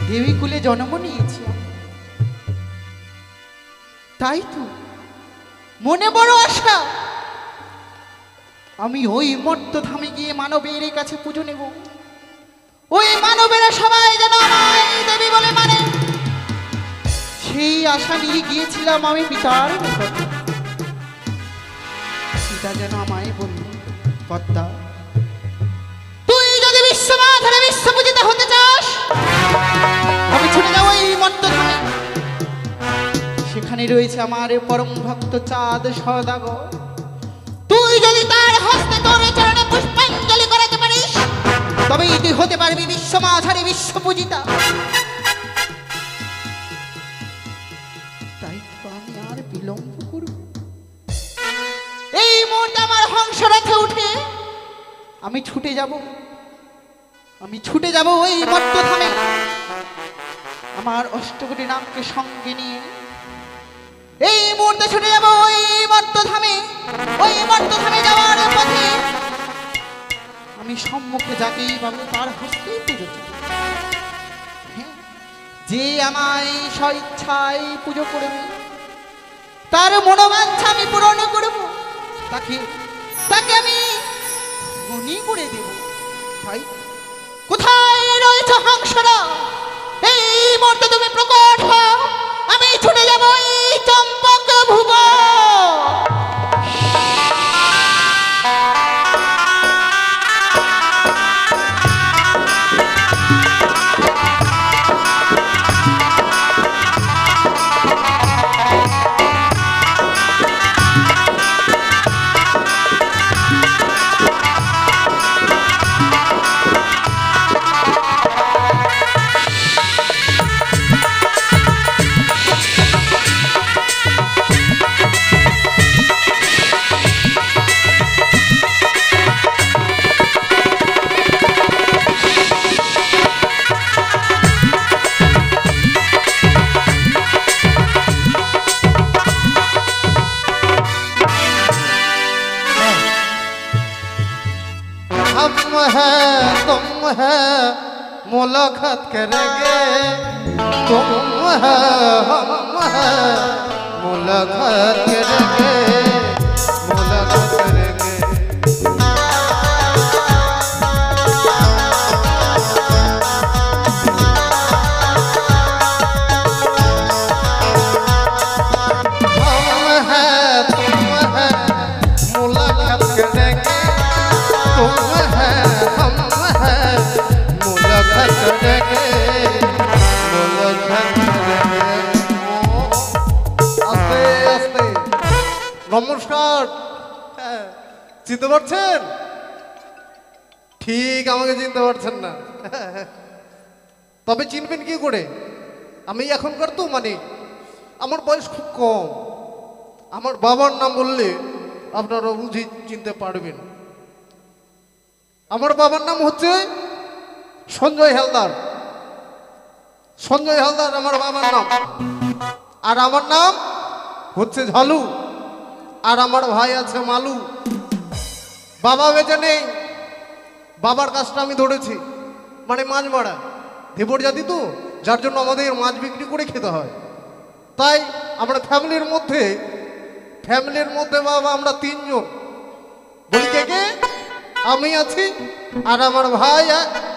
দেবীকুলে জন্ম নিয়েছি, তাই তো মনে বড় আশা আমি ওই মর্তধামে গিয়ে মানবের কাছে পুজো নেব। ওই মানবেরা সবাই যেন আমায় দেবী বলে মানে, সেই আশা নিয়ে গিয়েছিলাম আমি পিতার নিকট। পিতা যেন আমায় বলল, কর্তা তুই যদি বিশ্বমাধারে বিশ্বপূজিত হতে চাস, আমি ছুটে যাবো এই মর্তধামে। সেখানে রয়েছে আমার পরম ভক্ত চাঁদ সওদাগর। তুই যদি তার হস্তে তোর চরণে পুষ্পাঞ্জলি করাতে পারিস, তবেই তুই হতে পারবি বিশ্বমাধারে বিশ্বপূজিতা। তাই তো আমি আর বিলম্ব করব, এই মুহূর্তে আমার হংসরথে উঠে আমি ছুটে যাব। আমি ছুটে যাব ওই মর্তধামে, আমার অষ্টকোটি নামকে সঙ্গে নিয়ে এই মুহূর্তে ছুটে যাব ওই মর্তধামে। ওই মর্তধামে যাওয়ার পথে আমি সম্মুখে যাকেই পাবো তার হস্তেই পুজো চাই। যে আমায় স্বইচ্ছায় পুজো করবে, তার মনোবাঞ্ছা আমি পূরণ করব, তাকে তাকে আমি মনি করে দেব। ভাই কোথায় রয়েছে হংসরা, এই মুহূর্তে তুমি প্রকট হও, আমি ছুটে যাব এই চম্পক ভুবন। तुम है मुलाकात करेंगे, तुम है हम है मुलाकात करेंगे, मुलाकात करेंगे। हम है तुम है मुलाकात करेंगे, तुम है हम है मुलाकात करेंगे, मुलाकात करेंगे। आस्ते आस्ते नमस्कार, চিনতে পারছেন? ঠিক আমাকে চিনতে পারছেন না, তবে চিনবেন কি করে? আমি এখনকার তো মানে আমার বয়স খুব কম, আমার বাবার নাম বললে আপনারা বুঝি চিনতে পারবেন। আমার বাবার নাম হচ্ছে সঞ্জয় হালদার। সঞ্জয় হালদার আমার বাবার নাম, আর আমার নাম হচ্ছে ঝালু, আর আমার ভাই আছে মালু। বাবা বেঁচে নেই, বাবার কাজটা আমি ধরেছি, মানে মাছ মারা। দেবর জাতি তো, যার জন্য আমাদের মাছ বিক্রি করে খেতে হয়। তাই আমরা ফ্যামিলির মধ্যে বাবা আমরা তিনজন। বলি কে কে? আমি আছি, আর আমার ভাই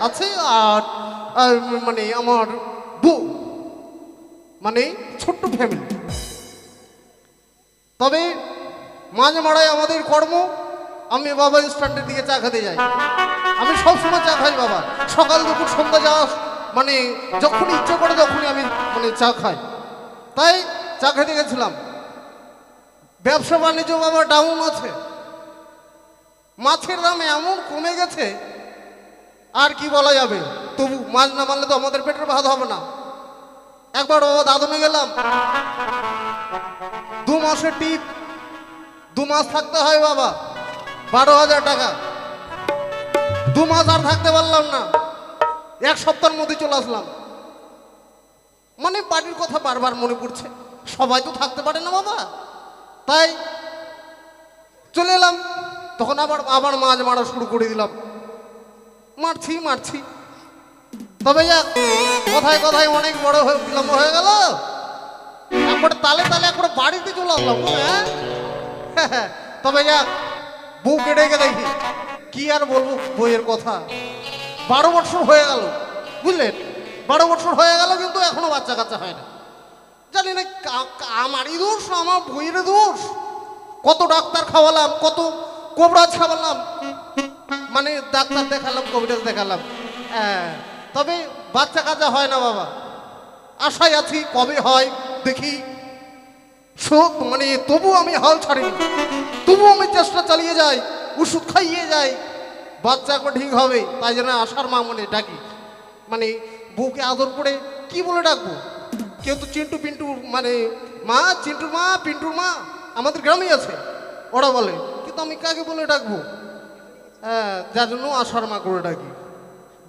আছে, আর মানে আমার বউ, মানে ছোট্ট ফ্যামিলি। তবে মাঝ মারায় আমাদের কর্ম। আমি বাবা স্ট্যান্ডের দিকে চা খেতে যাই, আমি সবসময় চা খাই বাবা, সকাল দুপুর সন্ধ্যা যাওয়া, মানে যখনই ইচ্ছে করে তখনই আমি মানে চা খাই, তাই চা খেতে গেছিলাম। ব্যবসা বাণিজ্য বাবা ডাউন আছে, মাছের দাম এমন কমে গেছে আর কি বলা যাবে। তবু মাছ না মারলে তো আমাদের পেটের ভাত হবে না। একবার বাবা দাদনে গেলাম, 2 মাসের টিপ, 2 মাস থাকতে হয় বাবা, 12,000 টাকা। 2 মাস আর থাকতে পারলাম না, 1 সপ্তাহের মধ্যে চলে আসলাম। মানে বাড়ির কথা বারবার মনে পড়ছে, সবাই তো থাকতে পারে না বাবা, তাই চলে এলাম। তখন আবার মাছ মারা শুরু করে দিলাম, মারছি। তবে যাক, কথায় কথায় অনেক বড় বিলম্ব হয়ে গেল। একবার তালে একবার বাড়িতে চলে আসলাম। হ্যাঁ, তবে যাক, বউকে ডেকে দেখি, কি আর বলবো বইয়ের কথা। 12 বছর হয়ে গেল, বুঝলেন, 12 বছর হয়ে গেল, কিন্তু এখনো বাচ্চা কাচ্চা হয় না। জানি না আমারই দোষ, আমার বইয়ের দোষ। কত ডাক্তার খাওয়ালাম, কত কোবরাজ খাওয়ালাম, মানে ডাক্তার দেখালাম, কবিরাজ দেখালাম, তবে বাচ্চা কাচ্চা হয় না বাবা। আশায় আছি কবে হয় দেখি। মানে তবু আমি হাল ছাড়িনি, তবু আমি চেষ্টা চালিয়ে যাই, ওষুধ খাইয়ে যাই, বাচ্চা একবার ঠিক হবে। তাই জন্য আশার মা মনে ডাকি, মানে বউকে আদর করে কি বলে ডাকবো। কেউ তো চিন্টু পিন্টু, মানে মা, চিন্টুর মা, পিন্টুর মা আমাদের গ্রামেই আছে, ওরা বলে, কিন্তু আমি কাকে বলে ডাকবো? যার জন্য আশার মা করে ডাকি।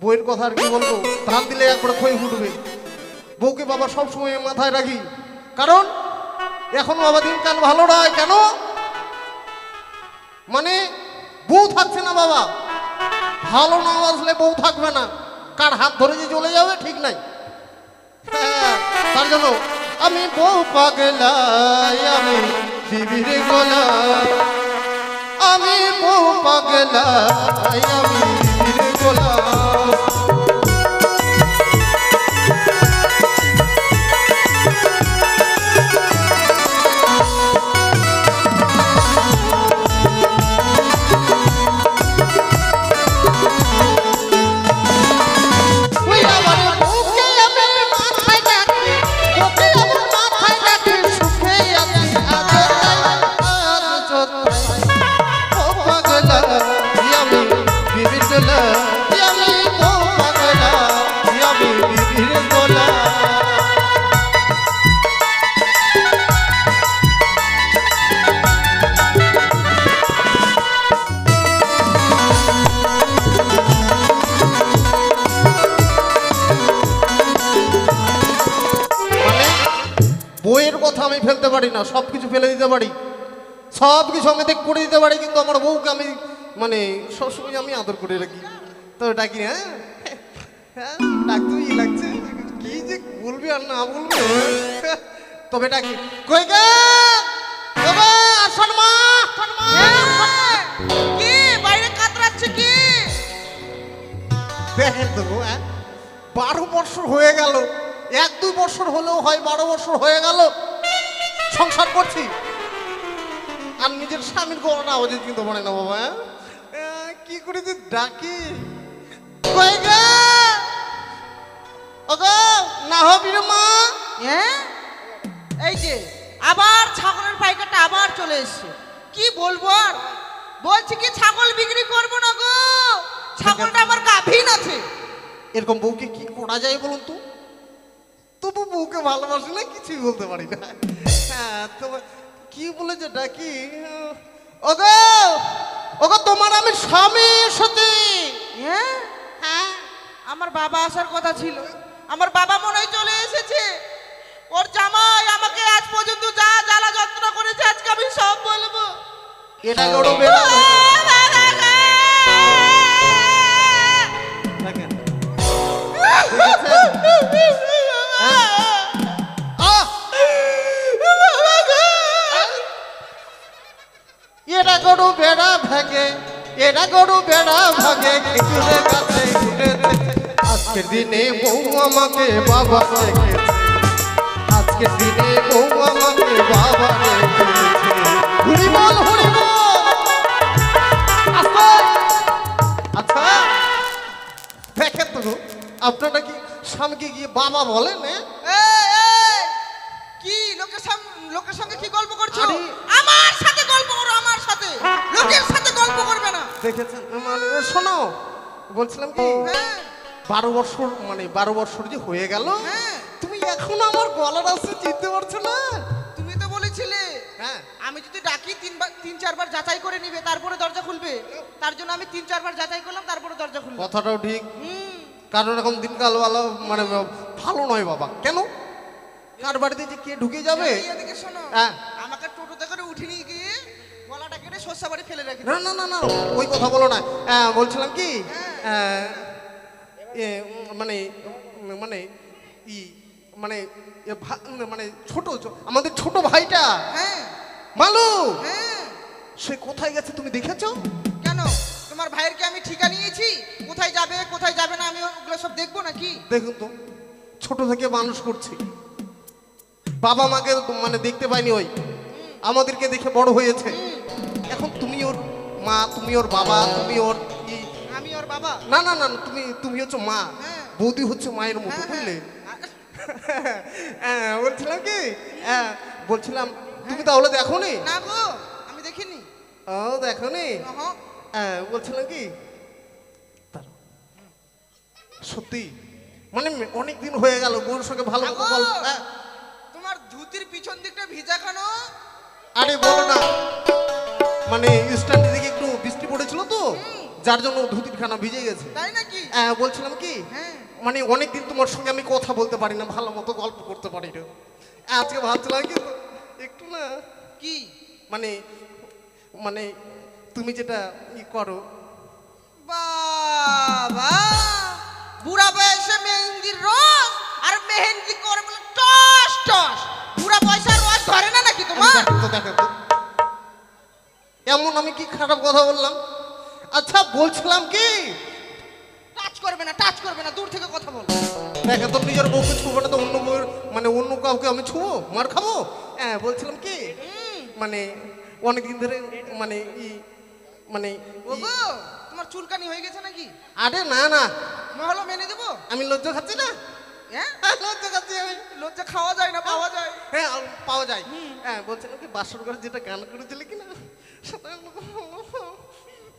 বইয়ের কথা আর কি বলবো, ধান দিলে একবার ক্ষয় ফুটবে। বউকে বাবা সবসময় মাথায় রাখি, কারণ এখন বাবা দিনকাল ভালো নয়। কেন? মানে বউ থাকছে না বাবা, ভালো না আসলে বউ থাকবে না, কার হাত ধরে যে চলে যাবে ঠিক নাই। তার জন্য আমি বউ পাগলাই, আমি বিবির গোলাই, আমি বউ পাগলাই, আমি বিবির গোলাই। বইয়ের কথা আমি ফেলতে পারি না, সব কিছু ফেলে দিতে পারি, সব কিছু আমি দেখ করে দিতে পারি, কিন্তু আমার বউকে আমি মানে সবসময় আমি আদর করে রাখি। তো ডাকি, হ্যাঁ ডাকতে ই লাগছে, কি যে বলবি আর না বলবি, তবে ডাকি, কই গে বাবা, আসার মা, কি বাইরে কাতরাচ্ছে কি? দেখেন তো 12 বছর হয়ে গেল, 1-2 বছর হলেও হয়, 12 বছর হয়ে গেল সংসার করছি, আর নিজের স্বামীর গলার আওয়াজে কিন্তু মনে না বাবা। কি করে যে ডাকি, কই গে ওগো না হবি রে মা। এই যে আবার ছাগলের পাইকারটা আবার চলে এসছে, কি বলবো আর, বলছি কি ছাগল বিক্রি করবো না গো, ছাগলটা আমার গাভীন আছে। এরকম বউকে কি করা যায় বলুন তো? তবু বউকে ভালোবাসি না, কিছুই বলতে পারি না। হ্যাঁ, তোমার কি বলে যে ডাকি, ওগো ওগো তোমার আমি স্বামী সতী। হ্যাঁ, আমার বাবা আসার কথা ছিল, আমার বাবা মনে হয় চলে এসেছে। ওর জামাই আমাকে আজ পর্যন্ত যা জ্বালা যন্ত্রণা করেছে, আজকে আমি সব বলবো। এটা গড়ো বেলা দেখেন, এরা গরু বেড়া ভাগে, এরা গরু বেড়া ভাগে, খেজুরের গাছে ঘুরেছে। আজকের দিনে বউ আমাকে বাবা রেখেছে, আজকের দিনে বউ আমাকে বাবা রেখেছে। হরি বল, হরি বল। আচ্ছা দেখেন তো, আপনারা কি স্বামীকে গিয়ে বাবা বলেন? লোকের সঙ্গে কি গল্প করছো? আরে- আমার সাথে গল্প করো, আমার সাথে, লোকের সাথে গল্প করবে না। দেখেছেন মানে শোনো, বলছিলাম কি হ্যাঁ 12 বছর মানে 12 বছর যে হয়ে গেল, হ্যাঁ। তুমি এখন আমার গলার আছে চিনতে পারছো না? তুমি তো বলেছিলে হ্যাঁ আমি যদি ডাকি তিন চারবার যাচাই করে নিবে তারপরে দরজা খুলবে। তার জন্য আমি 3-4 বার যাচাই করলাম, তারপরে দরজা খুললাম। কথাটাও ঠিক, হুম। কারণ এখন দিনকাল ভালো মানে ভালো নয় বাবা। কেন? কার বাড়িতে যে কে ঢুকে যাবে? এই এদিকে শোনো, হ্যাঁ। আমাকে টোটোতে করে উঠে নিয়ে গিয়ে গলাটা কেটে শস্যা বাড়ি ফেলে রাখি। না না না না, ওই কথা বলো না। বলছিলাম কি মানে মানে ই মানে মানে আমাদের ছোট ভাইটা হ্যাঁ মালু, হ্যাঁ। সে কোথায় গেছে তুমি দেখেছো? কেন? তোমার ভাইয়ের কি আমি ঠিকা নিয়েছি? কোথায় যাবে কোথায় যাবে না আমি ওগুলো সব দেখবো নাকি? দেখুন তো, ছোট থেকে মানুষ করছি, বাবা মাকে মানে দেখতে পাইনি, ওই আমাদেরকে দেখে বড় হয়েছে। এখন তুমি ওর মা, তুমি ওর বাবা, তুমি ওর আমি ওর বাবা? না না না, তুমি তুমি হচ্ছে মা, হ্যাঁ। বৌদি হচ্ছে মায়ের মতো, হ্যাঁ, বুঝলে? হ্যাঁ। বলছিলাম কি বলছিলাম তুমি তাহলে দেখো নি? না গো, আমি দেখিনি। ও দেখো নি? অহঁ। বলছিলাম কি দাঁড়াও। সত্যি মানে অনেক দিন হয়ে গেল বউর সঙ্গে ভালো মতো আগো, গল্প। তোমার ধুতির পিছন দিকটা ভিজা কেন? আরে বলো না, মানে স্ট্যান্ডের দিকে একটু বৃষ্টি পড়েছিল তো, যার জন্য ধুতির খানা ভিজে গেছে। তাই নাকি? বলছিলাম কি হ্যাঁ। মানে অনেকদিন তোমার সঙ্গে আমি কথা বলতে পারি না, ভালো মতো গল্প করতে পারি না। আজকে ভাবছিলাম কি একটু না কি? মানে মানে তুমি যেটা করো। বাবা, বুড়া বয়সে মেহেন্দির রস আর মেহেন্দি করে বলে টস টস। বুড়া বয়সের রস ধরে না নাকি তোমার? দেখো তো, দেখো তো, এমন আমি কি খারাপ কথা বললাম? আচ্ছা বলছিলাম কি, টাচ করবে না, টাচ করবে না, দূর থেকে কথা বল। দেখো তো, নিজের বউকে ছুবো না তো অন্য বউয়ের মানে অন্য কাউকে আমি ছুবো, মার খাবো? বলছিলাম কি মানে অনেকদিন ধরে মানে মানে ওগো, তোমার চুলকানি হয়ে গেছে নাকি? আরে না না, মহলো মেনে দেবো? আমি লজ্জা খাচ্ছি না। হ্যাঁ, লজ্জা খাচ্ছি আমি। লজ্জা খাওয়া যায় না, পাওয়া যায়। হ্যাঁ পাওয়া যায়। বলছিলাম কি বাসর ঘরে যেটা গান করেছিলে কিনা সেটা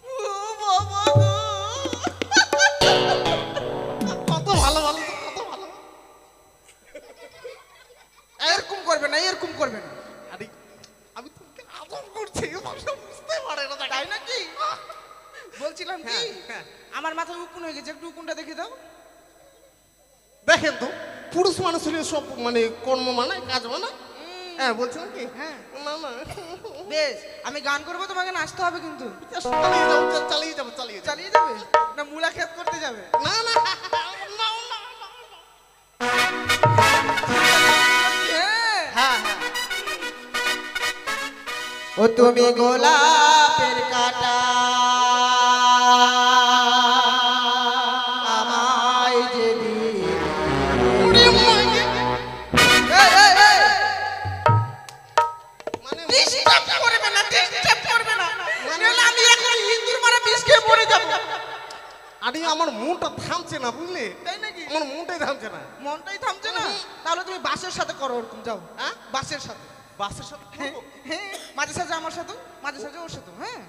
ও বাবা গো। কত ভালো ভালো, কত ভালো। এরকম করবে না, এরকম করবে না। আরে আমি তোমাকে আদর করছি, মানুষ বুঝতে পারে না। তাই নাকি? বলছিলাম কি, হ্যাঁ, হ্যাঁ। আমার মাথায় উকুন হয়ে গেছে, একটু উকুনটা দেখে দাও। দেখেন তো, পুরুষ মানুষের সব মানে কর্ম মানায়, কাজ মানায়। বলছিলাম কি হ্যাঁ। না না, বেশ, আমি গান করবো, তোমাকে নাচতে হবে কিন্তু। চালিয়ে যাবো, চালিয়ে যাবো, চালিয়ে যাবো। চালিয়ে যাবে না মুলা ক্ষেত করতে যাবে? না না না, না, না। হ্যাঁ। হ্যাঁ হ্যাঁ, ও তুমি গোলাপের কাটা আমায় যে দিলে। ওরে মাইকে। এই, এই, এই, মানে disturb করবে না, disturb করবে না। নাহলে আমি এখন হিন্দুর মারা বিষ খেয়ে মরে যাবো। আরে আমার মনটা থামছে না, বুঝলে? তাই নাকি? আমার মনটাই থামছে না। মনটাই থামছে না? তাহলে তুমি বাসের সাথে করো ওরকম, যাও। হ্যাঁ? বাসের সাথে। বাসের সাথে করবো? হ্যাঁ, মাঝে সাঝে আমার সাথে, মাঝে সাঝে ওর সাথে। হ্যাঁ।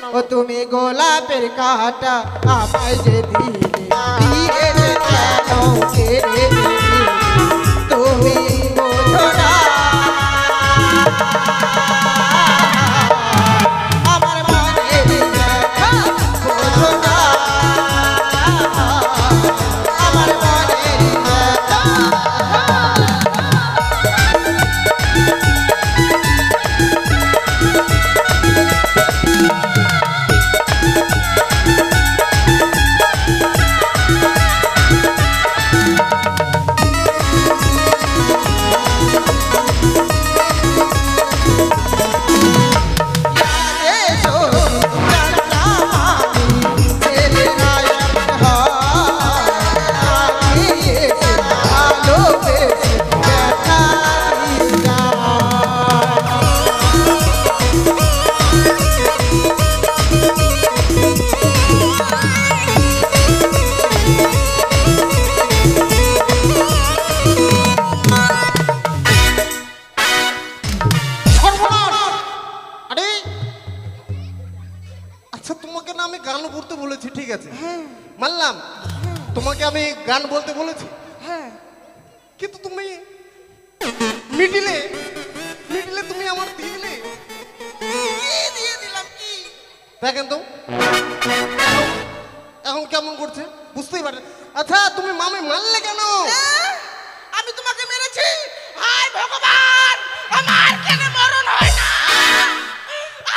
না, ও তুমি গোলাপের কাটা আমায় যে দিলে, দিয়ে যে কেন কেড়ে নিলে, তুমি বোঝো না আমার মনের ব্যথা, বোঝো না আমার মনের ব্যথা। গান বলতে বলেছি, হ্যাঁ কিন্তু তুমি মিডিলে মিডিলে তুমি আমার দিলে। কি দিয়ে দিলাম কি? দেখেন তো এখন কেমন করছে, বুঝতেই পারে। আচ্ছা তুমি মামি মারলে কেন? আমি তোমাকে মেরেছি? হায় ভগবান, আমার কেন মরণ হয় না?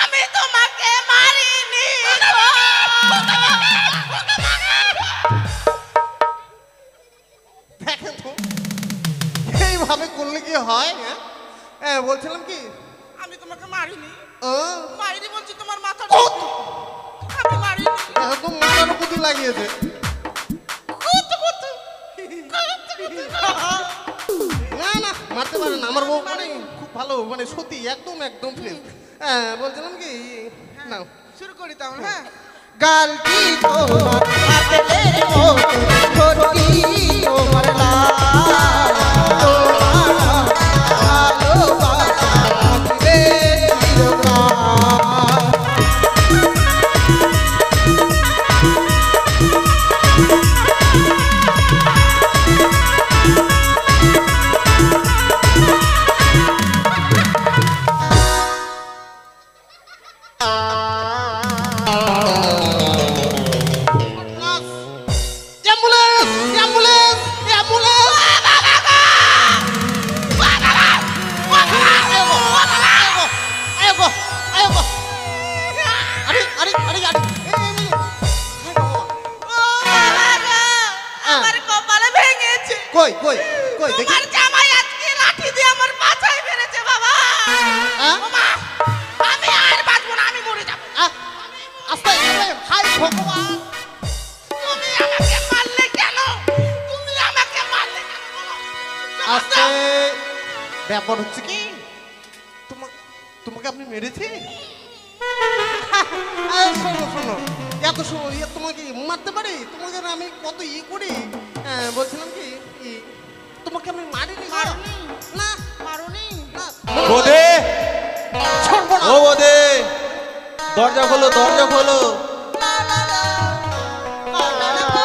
আমি তোমাকে মারিনি। দেখেন তো এইভাবে করলে কি হয়? হ্যাঁ হ্যাঁ, বলছিলাম কি, আমি তোমাকে মারিনি। ও মারিনি বলছি, তোমার মাথা আমি মারিনি। তো মারার বুদ্ধি লাগিয়েছে। না না মারতে পারে না, আমার বউ মানে খুব ভালো, মানে সত্যি একদম একদম ফ্রেশ। হ্যাঁ বলছিলাম কি, না শুরু করি তাহলে। হ্যাঁ, গালটি তোমার পাতলের মতো, ঠোঁটটি তোমার লাল, তোমার ভালোবাসা থাকবে চিরকাল। Ambulance ambulance ambulance! আরে আরে আরে আরে আমার কপালে ভেঙেছে। কই কই কই দেখি। তোমার জামাই আজকে লাঠি দিয়ে আমার মাথায় মেরেছে বাবা। হ্যাঁ? ওমা, আমি আর বাঁচবো না, আমি মরে যাবো। আস্তে আস্তে, হাই ভগবান! তুমি আমাকে মারলে কেন? তুমি আমাকে মারলে কেন বলো? আস্তে। ব্যাপার হচ্ছে কি, তোমাকে আপনি মেরেছে? শোনো শোনো, এত শোনো, তোমাকে মারতে পারি? তোমাকে না আমি কত করি। বলছিলাম কি, তোমাকে আমি মারিনি গো। মারোনি? না মারোনি? না। বোধে, সর্বনাশ! ও বোধে, দরজা খোলো, দরজা খোলো। না, না, না। না, না, না।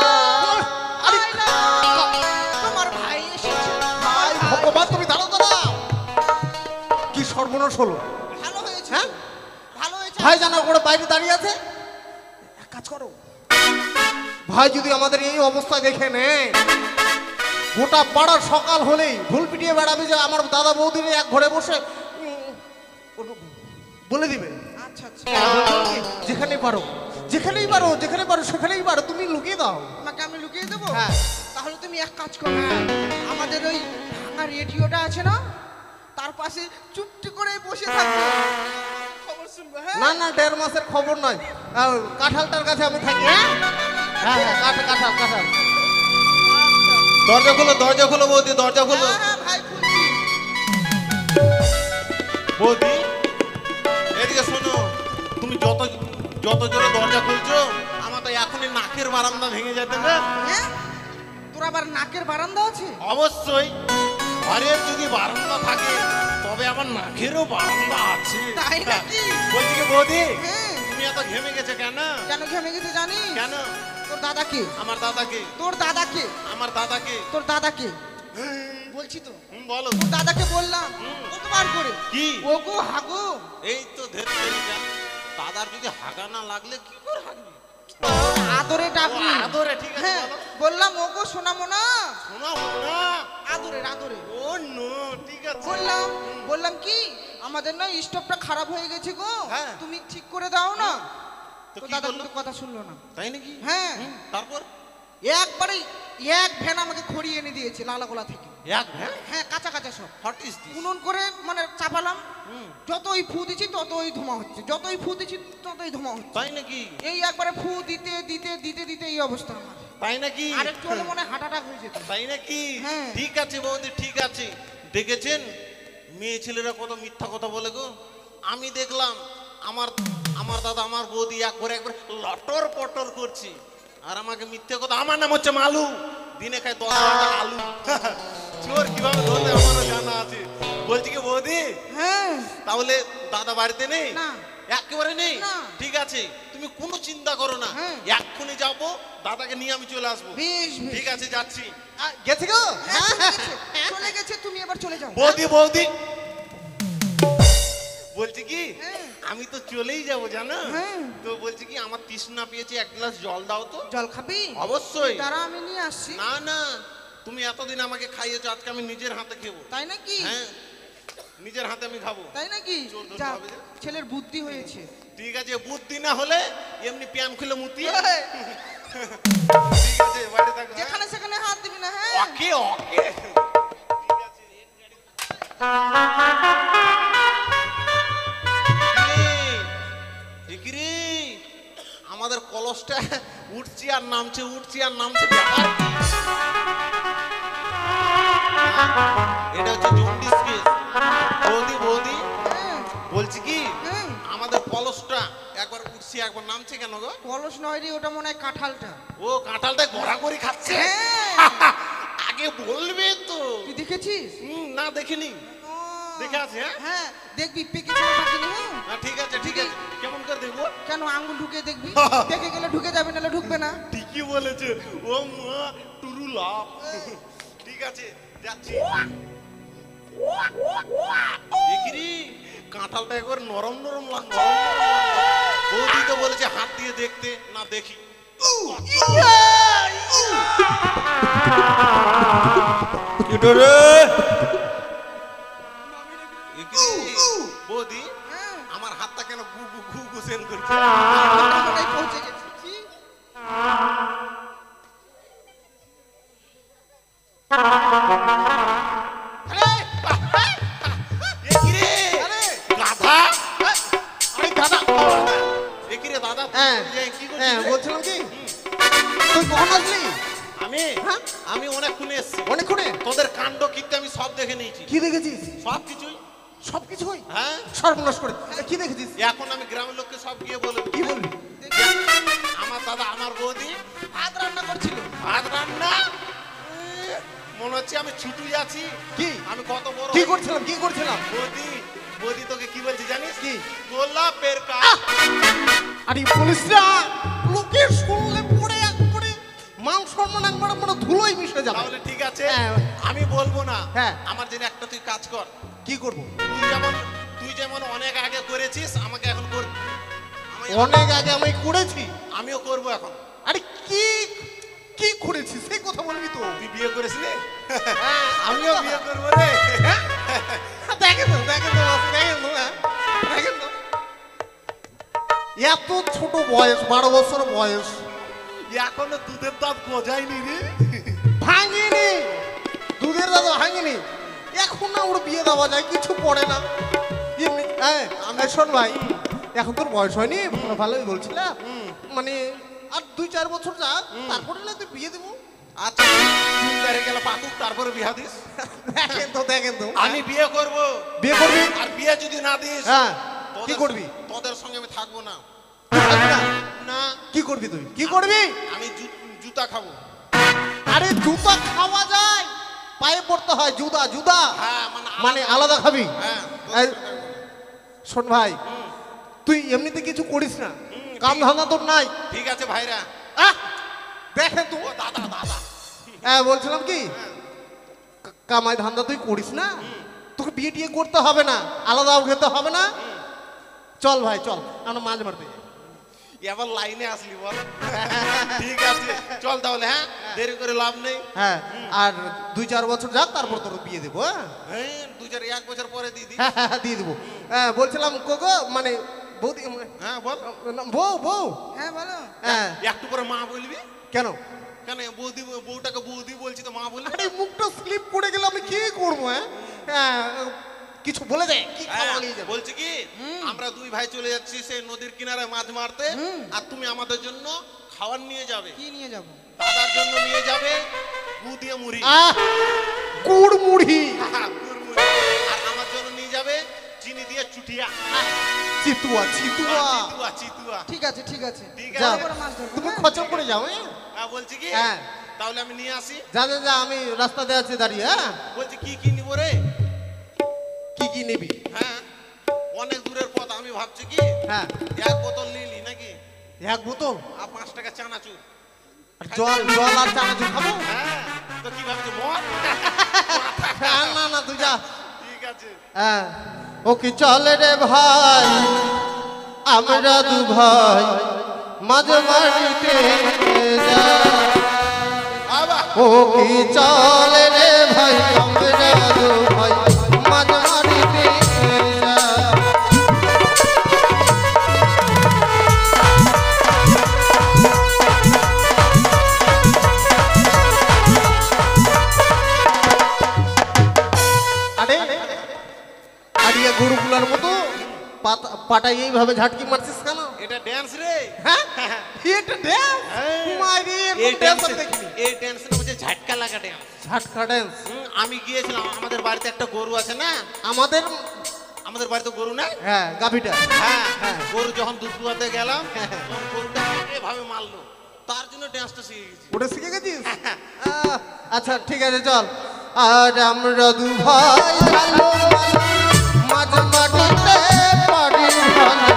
আরে, তোমার ভাই এসেছে। হায় ভগবান, তুমি দাঁড়াও দাঁড়াও। কি সর্বনাশ হলো? ভালো হয়েছে। হ্যাঁ? ভালো হয়েছে। ভাই জানা করে বাইরে দাঁড়িয়ে আছে। এক কাজ করো, ভাই যদি আমাদের এই অবস্থায় দেখে নেয়, গোটা পাড়ার সকাল হলেই ঢোল পিটিয়ে বেড়াবে যে আমার দাদা বৌদির এক ঘরে বসে বলে দিবে। আচ্ছা আচ্ছা। যেখানেই পারো যেখানেই পারো যেখানে পারো সেখানেই পারো, তুমি লুকিয়ে দাও। তোমাকে আমি লুকিয়ে দেবো? হ্যাঁ। তাহলে তুমি এক কাজ করো, আমাদের ওই ভাঙা রেডিওটা আছে না, তার পাশে চুপটি করে বসে থাকবে, খবর শুনবে। হ্যাঁ, না না, 1.5 মাসের খবর নয়। কাঁঠালটার কাছে আমি থাকি। হ্যাঁ হ্যাঁ হ্যাঁ, কাঁঠাল কাঁঠাল। দরজা খোলো, দরজা খোলো বৌদি, দরজা খোলো। হ্যাঁ, হ্যাঁ, ভাই খুলছি। বৌদি, এদিকে শোনো, তুমি যত যত জোরে দরজা খুলছো, আমার তো এখনই নাকের বারান্দা ভেঙে যেতে না। হ্যাঁ, তোর আবার নাকের বারান্দা আছে? অবশ্যই, ঘরের যদি বারান্দা থাকে তবে আমার নাকেরও বারান্দা আছে। তাই নাকি? বলছি কি বৌদি, হ্যাঁ। তুমি এত ঘেমে গেছো কেন? কেন ঘেমে গেছে জানিস? কেন? তোর দাদাকে। আমার দাদাকে, তোর দাদাকে। আমার দাদাকে। তোর দাদাকে বলছি তো, বলো। তোর দাদাকে বললাম কতবার করে, কি? ওগো হাগো। এই তো ধরে দাদার যদি হাগা না লাগলে কি করে হাগবি? আদরে ডাকবি। ও, আদরে, ঠিক আছে, হ্যাঁ, বলো। বললাম ওগো শোনামো না, শোনা না। আদরে আদরে ও নো, ঠিক আছে। বললাম কি, আমাদের না স্টোভটা খারাপ হয়ে গেছে গো, হ্যাঁ। তুমি ঠিক করে দাও না। তো তো কি দাদা বললো? কিন্তু কথা শুনলো না। তাই নাকি? হ্যাঁ। তারপর একবারে এক ভ্যান আমাকে খড়িয়ে এনে দিয়েছে লালাগোলা থেকে। এক ভ্যান? হ্যাঁ, কাঁচা কাঁচা সব। What is this? উনুন করে মানে চাপালাম, যতই ফু দিচ্ছি ততই ধোঁয়া হচ্ছে, যতই ফু দিচ্ছি ততই ধোঁয়া হচ্ছে। তাই নাকি? এই একবারে ফু দিতে দিতে দিতে দিতে এই অবস্থা আমার। তাই নাকি? আর একটু হলে মনে হয় হার্ট অ্যাটাক হয়ে যেত। তাই নাকি? হ্যাঁ। ঠিক আছে বৌদি, ঠিক আছে। দেখেছেন মেয়ে ছেলেরা কত মিথ্যা কথা বলে গো। আমি দেখলাম আমার আমার দাদা আমার বৌদি একবার লটর পটর করছি, আর আমাকে মিথ্যে কথা। আমার নাম হচ্ছে মালু, দিনে খাই 10 টাকা আলু। চোর কিভাবে ধরতে আমারও জানা আছে। বলছি কি বৌদি, হ্যাঁ, তাহলে দাদা বাড়িতে নেই? না একেবারে নেই না। ঠিক আছে তুমি কোনো চিন্তা করো না হ্যাঁ। এক্ষুনি যাবো দাদাকে নিয়ে আমি চলে আসবো বেশ বেশ ঠিক আছে যাচ্ছি গেছে গো হ্যাঁ, চলে গেছে তুমি এবার চলে যাও বৌদি বৌদি বলছি কি হ্যাঁ। আমি তো চলেই যাবো জানো হ্যাঁ। তো বলছি কি আমার তৃষ্ণা পেয়েছে এক গ্লাস জল দাও তো জল খাবি অবশ্যই তারা আমি নিয়ে আসছি না না তুমি এতদিন আমাকে খাইয়েছো আজকে আমি নিজের হাতে খেবো তাই নাকি হ্যাঁ নিজের হাতে আমি খাবো তাই নাকি জোর ধরতে যা হবে যে। ছেলের বুদ্ধি হয়েছে ঠিক আছে বুদ্ধি না হলে এমনি প্যান খুলে মুতি এই, ঠিক আছে বাইরে থাকো হ্যাঁ? যেখানে সেখানে হাত দিবি না হ্যাঁ ওকে ওকে ঠিকরি আমাদের কলসটা উঠছি আর নামছে ব্যাপার কি? এটা হচ্ছে জন্ডিস কেস বৌদি বৌদি হ্যাঁ, বলছি কি হ্যাঁ। আমাদের কলসটা একবার উঠছি একবার নামছে কেন গো কলস নয় রে ওটা মনে হয় কাঁঠালটা ও কাঁঠালটা গড়াগড়ি খাচ্ছে হ্যাঁ। আগে বলবে তো তুই দেখেছিস না দেখিনি ও, দেখে আছে হ্যাঁ হ্যাঁ দেখবি পেকেছে না পাকেনি হ্যাঁ হ্যাঁ, ঠিক আছে ঠিক আছে কেমন করে দেখবো কেন আঙ্গুল ঢুকে দেখবি দেখে গেলে ঢুকে যাবে নাহলে ঢুকবে না ঠিকই বলেছে ও মা টুরু লাভ ঠিক আছে যাচ্ছি দেখিরি কাঁঠালটা একবার নরম নরম লাগছে বৌদি তো বলেছে হাত দিয়ে দেখতে না দেখি দেখিরি, বৌদি হ্যাঁ আমার হাতটা কেন গু গু ঘু ঘু সেন করছে ওটাই পৌঁছে গেছি কি? এ কি রে? আরে! গাধা? আরে দাদা এ কি রে দাদা? তুই হ্যাঁ যে কি করছিস হ্যাঁ রে? বলছিলাম কি তুই কখন আসলি আমি হ্যাঁ? আমি অনেকক্ষণ এসেছি অনেকক্ষণে তোদের কাণ্ড কীর্তি আমি সব দেখে নিয়েছি কি দেখেছিস সব কিছুই সব কিছুই হ্যাঁ সর্বনাশ করে কি দেখেছিস এখন আমি গ্রামের লোককে সব গিয়ে বলে দেব। কি বলবি আমার দাদা আমার বৌদি ভাত রান্না করছিল ভাত রান্না মনে হচ্ছে আমি ছুটু যাচ্ছি কি আমি কত বড় কি করছিলাম কি করছিলাম বৌদি বৌদি তোকে কি বলছি জানিস কি? গোলাপের কাজ আরে পুলিশ না লোকে শুনলে পড়ে একবারে মান সম্মান একবারে মানে ধুলোই মিশে যাবে তাহলে ঠিক আছে হ্যাঁ। আমি বলবো না হ্যাঁ। আমার জন্য একটা তুই কাজ কর কি করব তুই যেমন অনেক আগে করেছিস আমাকে এখন কর অনেক আগে আমি করেছি আমিও করব এখন আরে কি কি করেছি সেই কথা বলবি তো তুই বিয়ে করিস রে হ্যাঁ, আমিও বিয়ে করবো রে দেখেন তো দেখেন তো দেখেন তো হ্যাঁ, দেখেন তো এত ছোট বয়স 12 বছর বয়স এখনো দুধের দাঁত গজায়নি রে ভাঙিনি দুধের দাদা ভাঙিনি এখন না ওর বিয়ে দেওয়া যায় কিছু পড়ে না এমনি হ্যাঁ আমি শোন ভাই এখন তোর বয়স হয়নি ভালোই বলছিলাম মানে আর 2-4 বছর যাক তারপরে না তুই বিয়ে দেবো আচ্ছা তিন তারিখে গেলে পাকুক তারপরে বিয়া দিস দেখেন তো আমি বিয়ে করব বিয়ে করবি আর বিয়ে যদি না দিস হ্যাঁ তোদের কি করবি তোদের সঙ্গে আমি থাকবো না থাকবি না? না কি করবি তুই কি করবি আমি জুতা খাবো আরে জুতা খাওয়া যায় পায়ে পড়তে হয় জুতা জুতা হ্যাঁ মানে আলাদা খাবি হ্যাঁ এই, শোন ভাই তুই এমনিতে কিছু করিস না কাম ধান্দা তোর নাই ঠিক আছে ভাইরা আহ, দেখে তো ও দাদা দাদা হ্যাঁ বলছিলাম কি কামাই ধান্দা তুই করিস না তোকে বিয়ে টিয়ে করতে হবে না আলাদাও খেতে হবে না চল ভাই চল আমরা মাছ মারতে যাই এবার লাইনে আসলি বল ঠিক আছে চল তাহলে হ্যাঁ দেরি করে লাভ নেই হ্যাঁ আর 2-4 বছর যাক তারপর তোর বিয়ে দেবো হ্যাঁ হ্যাঁ 1 বছর পরে দিদি হ্যাঁ, হ্যাঁ, দিয়ে দেবো হ্যাঁ বলছিলাম কোকো মানে বৌদি হ্যাঁ বল বউ বউ হ্যাঁ বলো হ্যাঁ একটু পরে মা বলবি কেন কেন বউটাকে বৌদি বলছি তো মা বলবি আরে মুখটা স্লিপ করে গেলে আমি কি করবো হ্যাঁ হ্যাঁ কিছু বলে দে কি খাওয়া নিয়ে যাবে বলছি কি আমরা দুই ভাই চলে যাচ্ছি সেই নদীর কিনারে মাছ মারতে আর তুমি আমাদের জন্য খাবার নিয়ে যাবে কি নিয়ে যাব দাদার জন্য নিয়ে যাবে গু দিয়ে মুড়ি আহ গুড় মুড়ি গুড় মুড়ি। আর আমার জন্য নিয়ে যাবে চিনি দিয়ে চুটিয়া চিতুয়া চিতুয়া চিতুয়া চিতুয়া ঠিক আছে ঠিক আছে ঠিক যাও আছে তারপরে মাছ ধরবো, তুমি হ্যাঁ? খরচা করে যাও হ্যাঁ হ্যাঁ বলছি কি হ্যাঁ। তাহলে আমি নিয়ে আসি যা যা যা আমি রাস্তাতে আছি দাঁড়িয়ে হ্যাঁ বলছি কি কি নিবো রে কি কি নিবি হ্যাঁ অনেক দূরের পথ তো আমি ভাবছি কি হ্যাঁ এক বোতল নিলি নাকি এক বোতল আর 5 টাকা চানাচুর আর জল জল আর চানাচুর খাবো হ্যাঁ তো কি ভাবছিস মদ হ্যাঁ, না না তুই যা ঠিক আছে হ্যাঁ ও কি চলে রে ভাই আমরা দু ভাই মাঝে মাটিতে যা বাবা ও কি চলে রে ভাই আমরা দু ভাই মাঝে মাটিতে যা আরে আরিয়া গরুগুলার মতো পাটা এইভাবে ঝাটকি মারছিস কেন এটা ড্যান্স রে হ্যাঁ এটা ড্যান্স মাইরি এই ড্যান্স ড্যান্স দেখিনি এই ড্যান্সের মধ্যে ঝাটকা লাগা ড্যান্স ঝাটকা ড্যান্স আমি গিয়েছিলাম আমাদের বাড়িতে একটা গরু আছে না আমাদের আমাদের বাড়িতে গরু না হ্যাঁ গাভিটা হ্যাঁ হ্যাঁ। গরু যখন দুধ দুয়াতে গেলাম হ্যাঁ। তখন গরুটা এভাবে মারলো তার জন্য ড্যান্সটা শিখে গেছি ওটা শিখে গেছিস আচ্ছা ঠিক আছে চল আর আমরা দু ভাই ভালো মাঝ মাটিতে পারি ভালো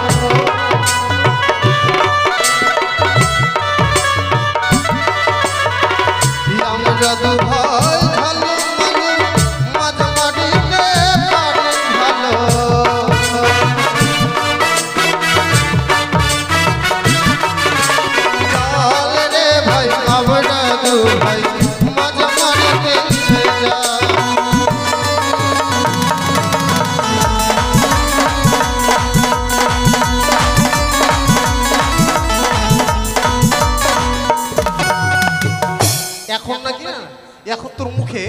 আমরা দু ভাই ভালো মাঝ মাটিতে পারি ভালো চল রে ভাই আমরা দু ভাই মাঝ মাটিতে যা এখন নাকি না এখন তোর মুখে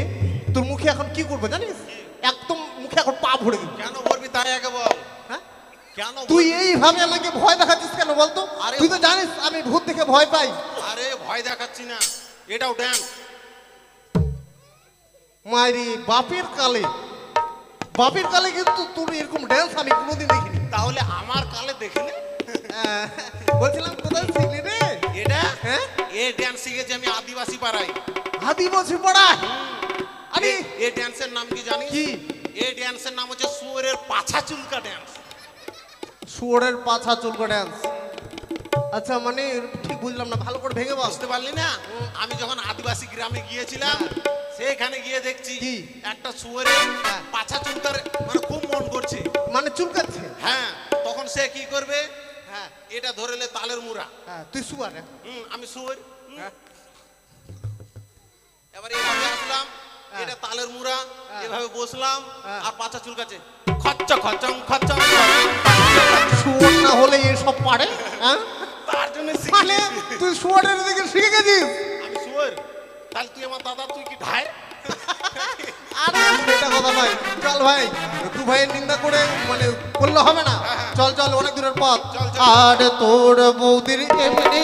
এখন কি করবে জানিস একদম মুখে এখন পা ভরে দিবি কেন বলবি তাই আগে বল হ্যাঁ কেন তুই বলবি? এইভাবে আমাকে ভয় দেখাচ্ছিস কেন বলতো আরে তুই তো জানিস আমি ভূত দেখে ভয় পাই আরে ভয় দেখাচ্ছি না এটাও ড্যান্স মায়েরি বাপের কালে কিন্তু তোর এরকম ড্যান্স আমি কোনোদিন দেখিনি তাহলে আমার কালে দেখিনি বলছিলাম কোথায় শিখলি রে এটা হ্যাঁ এই ড্যান্স শিখেছি আমি আদিবাসী পাড়ায় আদিবাসী পড়া আরে এই ড্যান্সের নাম কি জানিস কি? এই ড্যান্সের নাম হচ্ছে শুয়োরের পাছা চুলকা ড্যান্স শুয়োরের পাছা চুলকা ড্যান্স আচ্ছা মানে ঠিক বুঝলাম না ভালো করে ভেঙে বল বুঝতে পারলি না আমি যখন আদিবাসী গ্রামে গিয়েছিলাম সেখানে গিয়ে দেখছি কি? একটা শুয়োরের হ্যাঁ। পাছা চুলকার মানে খুব মন করছে মানে চুলকাচ্ছে হ্যাঁ তখন সে কি করবে হ্যাঁ এটা ধরেলে তালের মুড়া হ্যাঁ তুই শুয়ার হ্যাঁ? আমি শুয়োর হ্যাঁ। এবার এইভাবে আসলাম হ্যাঁ। এটা তালের মুড়া হ্যাঁ। এভাবে বসলাম হ্যাঁ। আর পাছা চুলকাছে খচ্চা খচ্চম খচ্চম শুয়োর না হলে এসব পারে হ্যাঁ তার জন্য মানে তুই শুয়োরের দিকে শিখে গেছিস আমি শুয়োর তাহলে তুই আমার দাদা তুই কি ঢাই আরে এটা কথা ভাই চল ভাই তুই ভাইয়ের নিন্দা করে মানে করলে হবে না চল চল অনেক দূরের পথ চল, চল। আর তোর বৌদির এমনি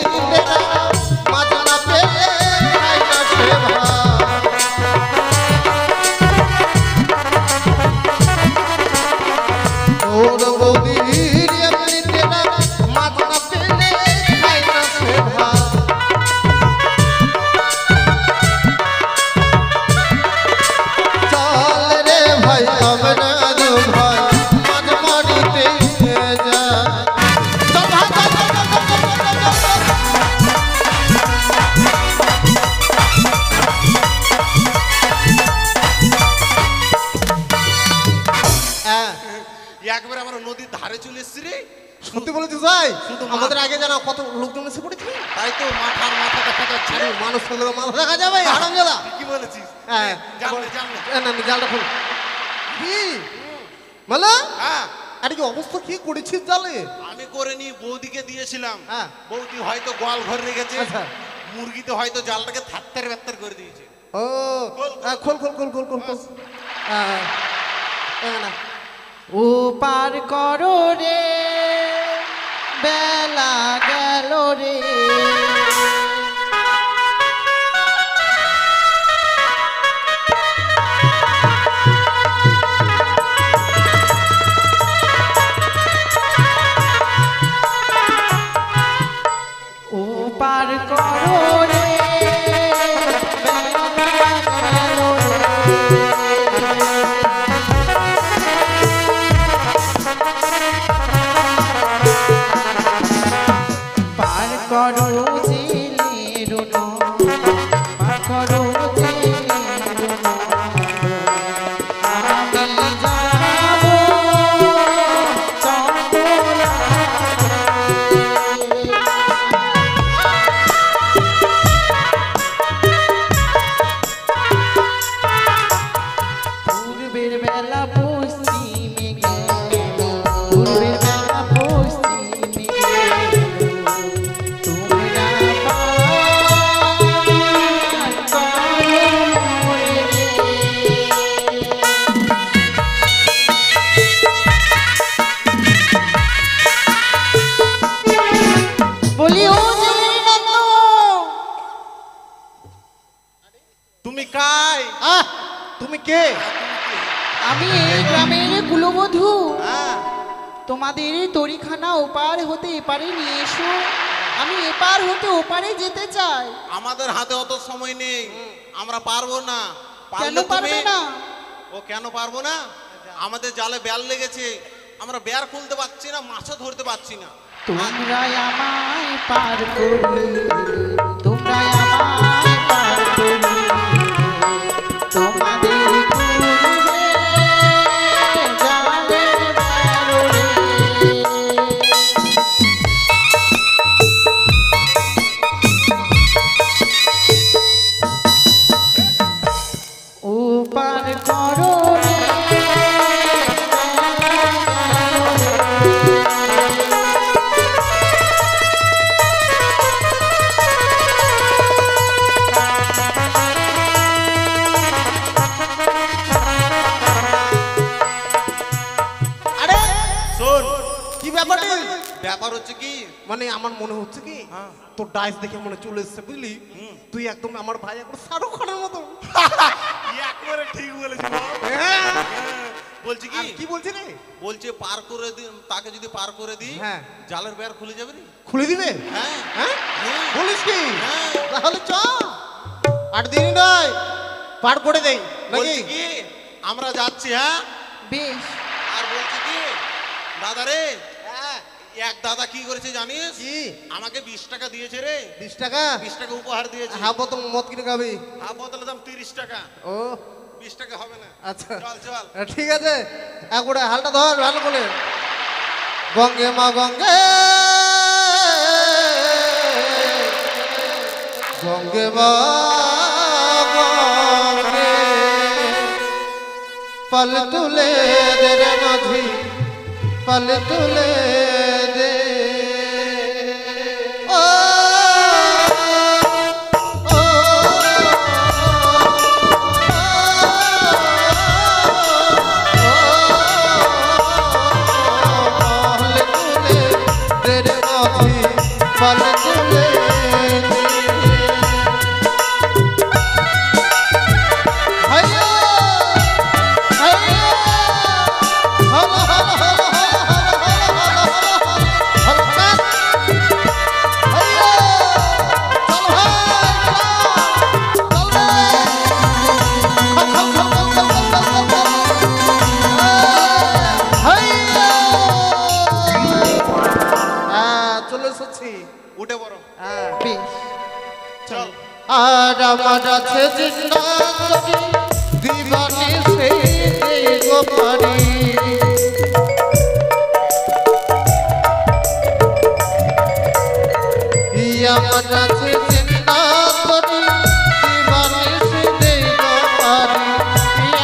মাথা না পেয়ে খাই না সে ভাত। তোর বৌদির এমনি মাথা না পেলে খাই না সে ভাত। চল রে ভাই আমরা দু ভাই মাঝ মাটিতে যা চল ভাই চল। হ্যাঁ একবার আমরা নদীর ধারে চলে এসেছি রে সত্যি বলেছিস ভাই শুধু আমাদের আগে জানা কত লোকজন এসে পড়েছে তাই তো মাথার মাথা দেখা যাচ্ছে আরে মানুষ থাকলে তো মাথা দেখা যাবে আরাম জাদা কি বলেছিস হ্যাঁ জানলে জানলে না না জালটা খুল কি মালা হ্যাঁ আরে কি অবস্থা কি করেছিস জালে আমি করে নি বৌদিকে দিয়েছিলাম হ্যাঁ। বৌদি হয়তো গোয়াল ঘর রেখেছে আচ্ছা। মুরগিতে হয়তো জালটাকে থাত্তার ব্যাত্তার করে দিয়েছে ও খোল, খোল খোল খোল খোল খোল খোল হ্যাঁ না ও পার করো রে বেলা গেল রে ও পার করো রে বেলা গেল রে পূর্বের বেলা পশ্চিমে গেল, পূর্বের বেলা পশ্চিমে গেল, তোমরা পার করো মোরে রে। বলি ও জেলের নন্দ, তুমি কাই? আহ তুমি কে? আমি এই গ্রামের কুলবধূ। হ্যাঁ, তোমাদের তরিখানা ওপার হতে এপারে নিয়ে এসো, আমি এপার হতে ওপারে যেতে চাই। আমাদের হাতে অত সময় নেই, আমরা পারবো না। কেন পারলে পারবে তুমি- না? ও কেন পারবো না? আমাদের জালে বেল লেগেছে, আমরা বের খুলতে পারছি না, মাছও ধরতে পারছি না। তোমরা আমায় পার করবে, তোমরা আমায় পার করবে, তোমাদের করবে জালের বেরোরে। ও পার করো রে। আরে শোন, কি ব্যাপার রে? ব্যাপার হচ্ছে কি, মানে আমার মনে হচ্ছে কি হ্যাঁ। তোর ডাইস দেখে মনে চলে এসছে বুঝলি, তুই একদম আমার ভাই একদম শাহরুখ খানের মতো। একবারে ঠিক বলেছিস। হ্যাঁ। বলছি আর কি, কি বলছি রে? বলছে পার করে দি, তাকে যদি পার করে দিই, হ্যাঁ। জালের বের খুলে যাবে রে। খুলে দিবে? হ্যাঁ, হ্যাঁ হ্যাঁ। বলিস কি? হ্যাঁ। তাহলে চ 8 দিন নয় পার করে দেই নাকি? বলছি কি, আমরা যাচ্ছি। হ্যাঁ, বেশ, আর বলছি কি দাদা রে, হ্যাঁ। এক দাদা কি করেছে জানিস? কি? আমাকে 20 টাকা দিয়েছে রে, 20 টাকা? 20 টাকা উপহার দিয়েছে। হাফ বোতল মদ কিনে খাবি? হাফ বোতলের দাম 30 টাকা, ও 20 টাকা হবে না। আচ্ছা চল চল। ঠিক আছে, একবারে হালটা ধর ভালো করে। গঙ্গে মা গঙ্গে, গঙ্গে মা গঙ্গে, পল তুলে দে রে মাঝি, পল তুলে দে। ও ও চলে এসেছি। উঠে পড়ো, হ্যাঁ বেশ। চল। আর আমার আছে জিন্দাগি দিবানি সেই গোপারি, আমার আছে জিন্দাগি দিবানি সেই গোপারি,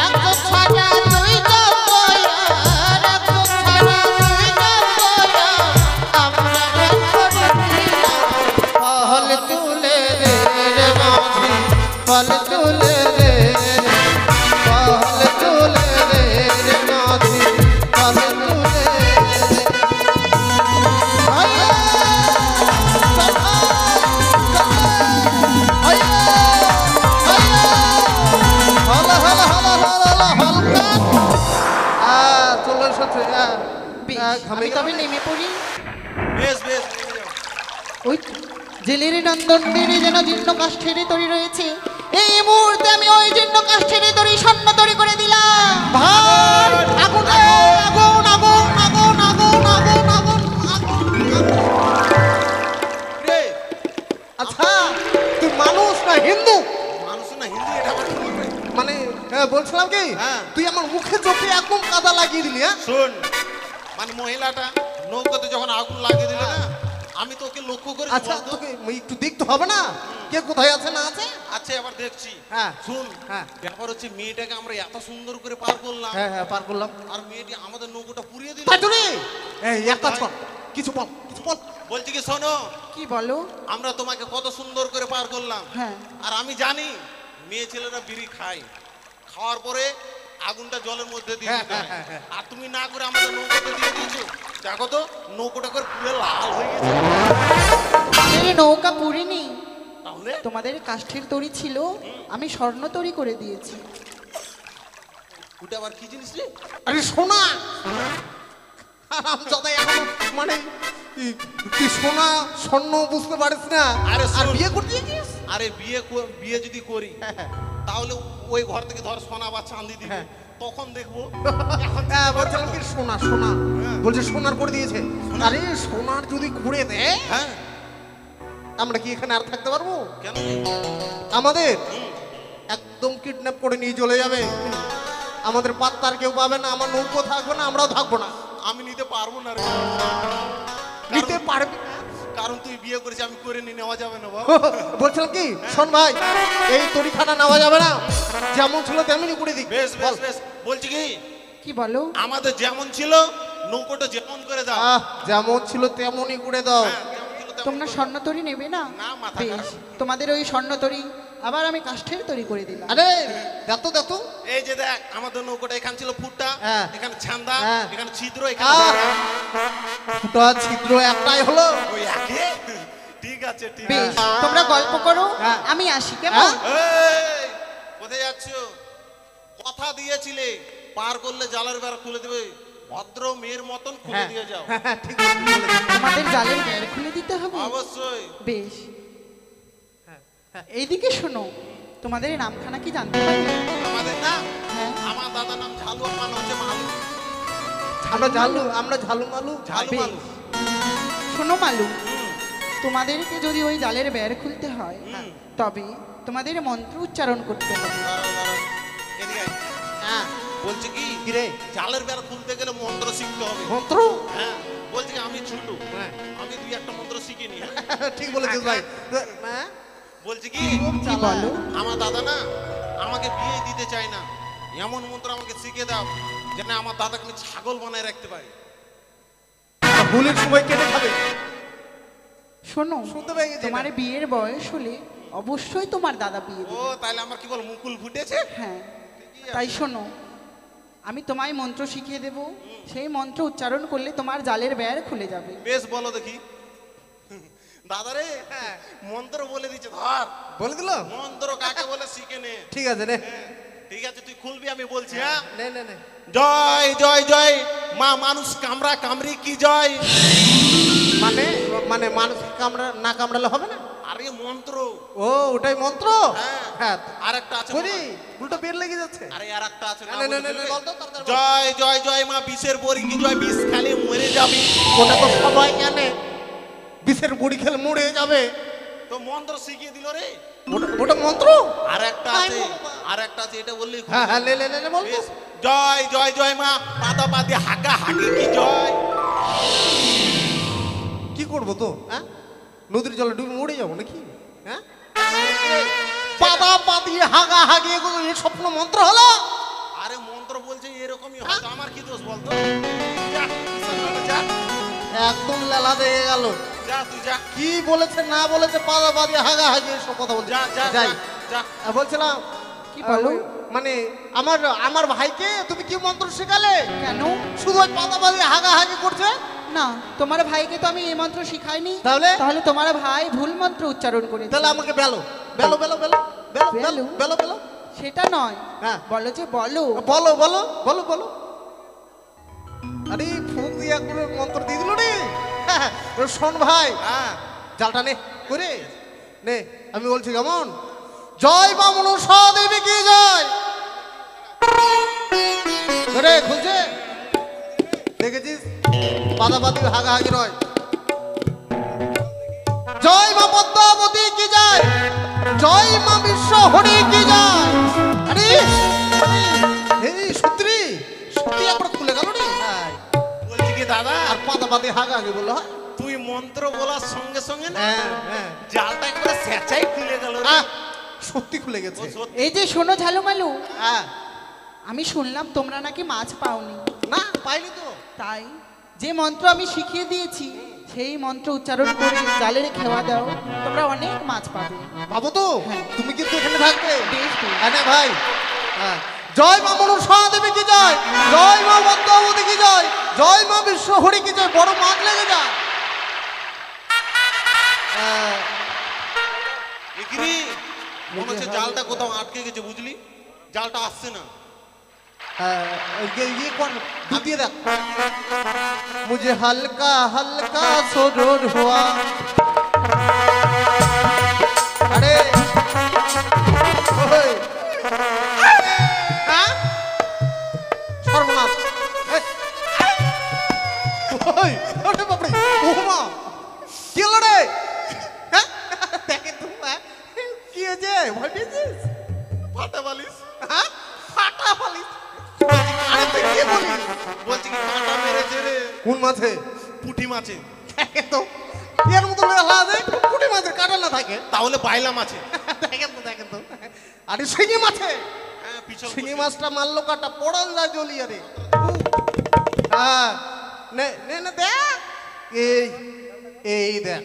এক ছাড়া তুই গোপায়ার, এক ছাড়া তুই গোপায়ার, আমরা পল তুলে রে মাঝি, পল তুলে রে, পল তুলে রে মাঝি, পল তুলে রে। আয়া আয়া আয়া, হলা হলা হলা হলা হলকা। চলে এসেছে। বেশ, আমি তবে নেমে পড়ি। বেশ বেশ, নেমে যাও। ওই তো, জেলের নন্দনের যেন জীর্ণ কাষ্ঠের তরি রয়েছে, এই মুহূর্তে আমি ওই জীর্ণ কাষ্ঠের তরি স্বর্ণ তরি করে দিলাম। ভাই আগুন আগুন আগুন আগুন আগুন আগুন আগুন আগুন। রে, আচ্ছা তুই মানুষ না হিন্দু? মানুষ না হিন্দু, এটা আবার কি বলবে? মানে বলছিলাম কি হ্যাঁ। তুই আমার মুখে চোখে একদম কাদা লাগিয়ে দিলি। হ্যাঁ শোন, মানে মহিলাটা নৌকাতে যখন আগুন লাগিয়ে দিলে না, আমি তোকে লক্ষ্য করে আচ্ছা তোকে একটু দেখতে হবে না কে কোথায় আছে না আছে? আচ্ছা এবার দেখছি। হ্যাঁ। শুন, হ্যাঁ। ব্যাপার হচ্ছে মেয়েটাকে আমরা এত সুন্দর করে পার করলাম, হ্যাঁ হ্যাঁ পার করলাম। আর মেয়েটি আমাদের নৌকোটা পুড়িয়ে দিল। পাটুরি এই এক কাজ কর, কিছু বল কিছু বল। বলছি কি শোনো, কি বলো? আমরা তোমাকে কত সুন্দর করে পার করলাম, হ্যাঁ। আর আমি জানি মেয়ে ছেলেরা বিড়ি খায়, খাওয়ার পরে আগুনটা জলের মধ্যে দিয়ে দিতে হয়। আর তুমি না করে আমাদের নৌকোতে দিয়ে দিয়েছো। দেখো তো নৌকোটা করে পুরো লাল হয়ে গেছে। তোমাদের নৌকা পুরিনি, তাহলে তোমাদের কাষ্ঠের তরি ছিল, আমি স্বর্ণ তরি করে দিয়েছি। ওটা আবার কি জিনিস রে? আরে সোনা যদাই এখন মানে তুই সোনা স্বর্ণ বুঝতে পারিস না। আরে আর শোন। বিয়ে করতে গিয়েছিস? আরে বিয়ে যদি করি তাহলে ওই ঘর থেকে ধর সোনা বা চাঁদি দিবে, হ্যাঁ। তখন দেখবো। হ্যাঁ বলছিলাম কি সোনা সোনা বলছে সোনার করে দিয়েছে। আরে সোনার যদি করে দেয় হ্যাঁ, আমরা কি এখানে আর থাকতে পারবো? কেন? আমাদের একদম কিডন্যাপ করে নিয়ে চলে যাবে। আমাদের পাত্তার কেউ পাবে না, আমার নৌকো থাকবে না, আমরাও থাকবো না। আমি নিতে পারবো না রে, নিতে পারবি? কারণ তুই বিয়ে করেছিস, আমি করে নিয়ে নেওয়া যাবে না বাবা। বলছিলাম কি শোন ভাই, এই তরিখানা নেওয়া যাবে না, যেমন ছিল তেমনি করে দিক। বেশ বেশ বেশ, বলছি কি কি বলো? আমাদের যেমন ছিল নৌকোটা যেমন করে দাও। যেমন ছিল তেমনই করে দাও। হ্যাঁ, যেমন ছিল তেমন তোমরা করে। স্বর্ণ তরি নেবে না? না, মাথা বেশ, খারাপ। তোমাদের ওই স্বর্ণ তরি আবার আমি কাষ্ঠের তরি করে দিলাম। আরে দেখো দেখো এই যে দেখ আমাদের নৌকোটা এখানে ছিল ফুটটা, হ্যাঁ। এখানে ছান্দা, হ্যাঁ। এখানে ছিদ্র, এখানে আহ! ঢোকা। ফুটা ছিদ্র একটাই হলো। ওই একই? ঠিক আছে ঠিক বেশ, আছে। তোমরা গল্প করো, হ্যাঁ। আমি আসি কেমন? হ্যাঁ। এই, কোথায় যাচ্ছ? কথা দিয়েছিলে পার করলে জালের বেড়া খুলে দেবে, ভদ্র মেয়ের মতন খুলে হ্যাঁ, দিয়ে যাও। হ্যাঁ, ঠিক বলেছিস। তোমাদের জালের বেড় খুলে দিতে হবে? অবশ্যই। বেশ, এইদিকে শোনো, তোমাদের নামখানা কি জানতে পারি? আমাদের না, হ্যাঁ। আমার দাদার নাম ঝালু, আমার নাম হচ্ছে মালু। আমরা ঝালু মালু। ঝালু বেশ। মালু। শোনো মালু, তোমাদেরকে যদি ওই জালের বেড় খুলতে হয়, তবে তোমাদের মন্ত্র উচ্চারণ করতে হবে। দাঁড়াও, দাঁড়াও। এদিকে আয়। হ্যাঁ বলছে কি কি রে জালের বেড়া খুলতে গেলে মন্ত্র শিখতে হবে। মন্ত্র? হ্যাঁ, বলছে কি আমি ছোট, হ্যাঁ। আমি দুই একটা মন্ত্র শিখিনি। ঠিক বলেছিস ভাই। হ্যাঁ বলছে কি কি বলো? আমার দাদা না আমাকে বিয়ে দিতে চায় না, এমন মন্ত্র আমাকে শিখে দাও যেন আমার দাদাকে আমি ছাগল বানায় রাখতে পারি। ভুলের সময় কেটে খাবে। শোনো, শুনতে পেয়ে গেছি তোমার না। বিয়ের বয়স হলে অবশ্যই তোমার দাদা বিয়ে ও দেবে। তাহলে আমার কি বল মুকুল ফুটেছে? হ্যাঁ, ঠিকই আছে। তাই শোনো, আমি তোমায় মন্ত্র শিখিয়ে দেব, সেই মন্ত্র উচ্চারণ করলে তোমার জালের বেড় খুলে যাবে। বেশ বলো দেখি। দাদা রে, মন্ত্র বলে দিচ্ছে, ধর বলে দিল? মন্ত্র কাকে বলে শিখে নে। ঠিক আছে নে ঠিক আছে তুই খুলবি, আমি বলছি। হ্যাঁ, নে নে নে। জয় জয় জয় মা মানুষ কামড়া কামড়ি কি জয়। মানে মানে মানুষ কামড়া না কামড়ালে হবে না? আরে মন্ত্র। ও ওটাই মন্ত্র। হ্যাঁ। হ্যাঁ আর একটা আছে করি মনে হয়। উল্টো বের লেগে যাচ্ছে। আরে আর একটা আছে না, নে, নে, নে, বলে নে, ফেলবে? বল তো, তাড়াতাড়ি বল। জয় জয় জয় মা বিষের বড়ি কি জয়, বিষ খালি মরে যাবি। ওটা তো সবাই জানে, বিষের বড়ি খেলে মরে যাবে। তো মন্ত্র শিখিয়ে দিল রে। ওটা মন্ত্র? আর একটা হায় আছে, বাবা। আর একটা আছে, এটা বললেই খুব হ্যাঁ হ্যাঁ লে লে লে লে, বল তো। বেশ। জয় জয় জয় মা পাতা পাতি হাগা হাগি কি জয়। কি করবো তো? হ্যাঁ নদীর জলে ডুবে মরে যাবো নাকি? হ্যাঁ পাতা পাতি হাগা হাগি এগুলো এই স্বপ্ন মন্ত্র হলো? আরে মন্ত্র বলছে এরকমই হয়তো, আমার কি দোষ বলতো? যা, যা, একদম লেলা দেখে গেল। যা তুই যা, কি বলেছে না বলেছে পাতা পাতি হাগা হাগি সব কথা বলছে। যা যা যাই। যা। বলছিলাম কি বলো? মানে আমার আমার ভাইকে তুমি কি মন্ত্র শেখালে? কেন? শুধু ওই পাতা পাতি হাগা হাগি করছে। না, তোমার ভাইকে তো আমি এই মন্ত্র শিখাইনি। তাহলে? তাহলে তোমার ভাই ভুল মন্ত্র উচ্চারণ করেছে। তাহলে আমাকে বেলো বেলো বেলো বেলো বেলো বেলো বেলো? বেলো বেলো। সেটা নয়, হ্যাঁ। বলো যে বলো। বলো বলো বলো বলো। আরে ফুক দিয়ে একবারে মন্ত্র দিয়ে দিল রে। শোন ভাই, হ্যাঁ জালটা নে করে নে, আমি বলছি কেমন? জয় মা মনসা দেবী কি জয়। রে খুলছে, দেখেছিস পাতা পাতি হাগা হাগি নয়। জয় মা পদ্মাবতী কি জয়, জয় মা বিশ্ব হরি কি জয়। আরে এই সত্যি সত্যি একবার খুলে গেল রে। হ্যাঁ বলছি কি দাদা, আর পাতা পাতি হাগা হাগি বললো হয়। তুই মন্ত্র বলার সঙ্গে সঙ্গে না হ্যাঁ হ্যাঁ জালটা একবারে স্যাচাই খুলে গেল রে। আহ, সত্যি খুলে গেছে ও সত্যি। এই যে শোনো ঝালুমালু, হ্যাঁ আমি শুনলাম তোমরা নাকি মাছ পাওনি। না পাইনি তো তাই যে মন্ত্র আমি শিখিয়ে দিয়েছি সেই মন্ত্র উচ্চারণ করে জালের খেওয়া দাও, তোমরা অনেক মাছ পাবে। ভাবো তো হ্যাঁ। তুমি কিন্তু এখানে থাকবে বেশ বেশ। হ্যাঁ না ভাই হ্যাঁ জয় মা মনসা দেবী কি জয়, জয় মা পদ্মাবতী কি জয়, জয় মা বিশ্ব হরি কি জয়। বড় মাছ লেগে যায় একিরি মনে হচ্ছে জালটা কোথাও আটকে গেছে বুঝলি, জালটা আসছে না। ये कौन द्वितीय देख मुझे हल्का हल्का सुरूर हुआ अरे ओए हाँ সর্বনাশ এই, ওই ওরে বাপরে ওমা কি হলো রে হ্যাঁ দেখে তুমি কি হয়েছে ভয় পেয়েছিস ফাটা বালিশ। হ্যাঁ ফাটা ফালিস আরে তুই কি বলিস বলছি কি কাঁটা মেরেছে রে কোন মাছে পুঁটি মাছে। দেখেন তো এর মতো লেখা আছে পুঁটি মাছের কাটা না থাকে তাহলে বাইলা মাছে। দেখেন তো আরে শিঙি মাছে হ্যাঁ পিছল শিঙি মাছটা মারলো কাটা পড়ন যায় জ্বলিয়ে রে হ্যাঁ নে নে নে দেখ এই এই দেখ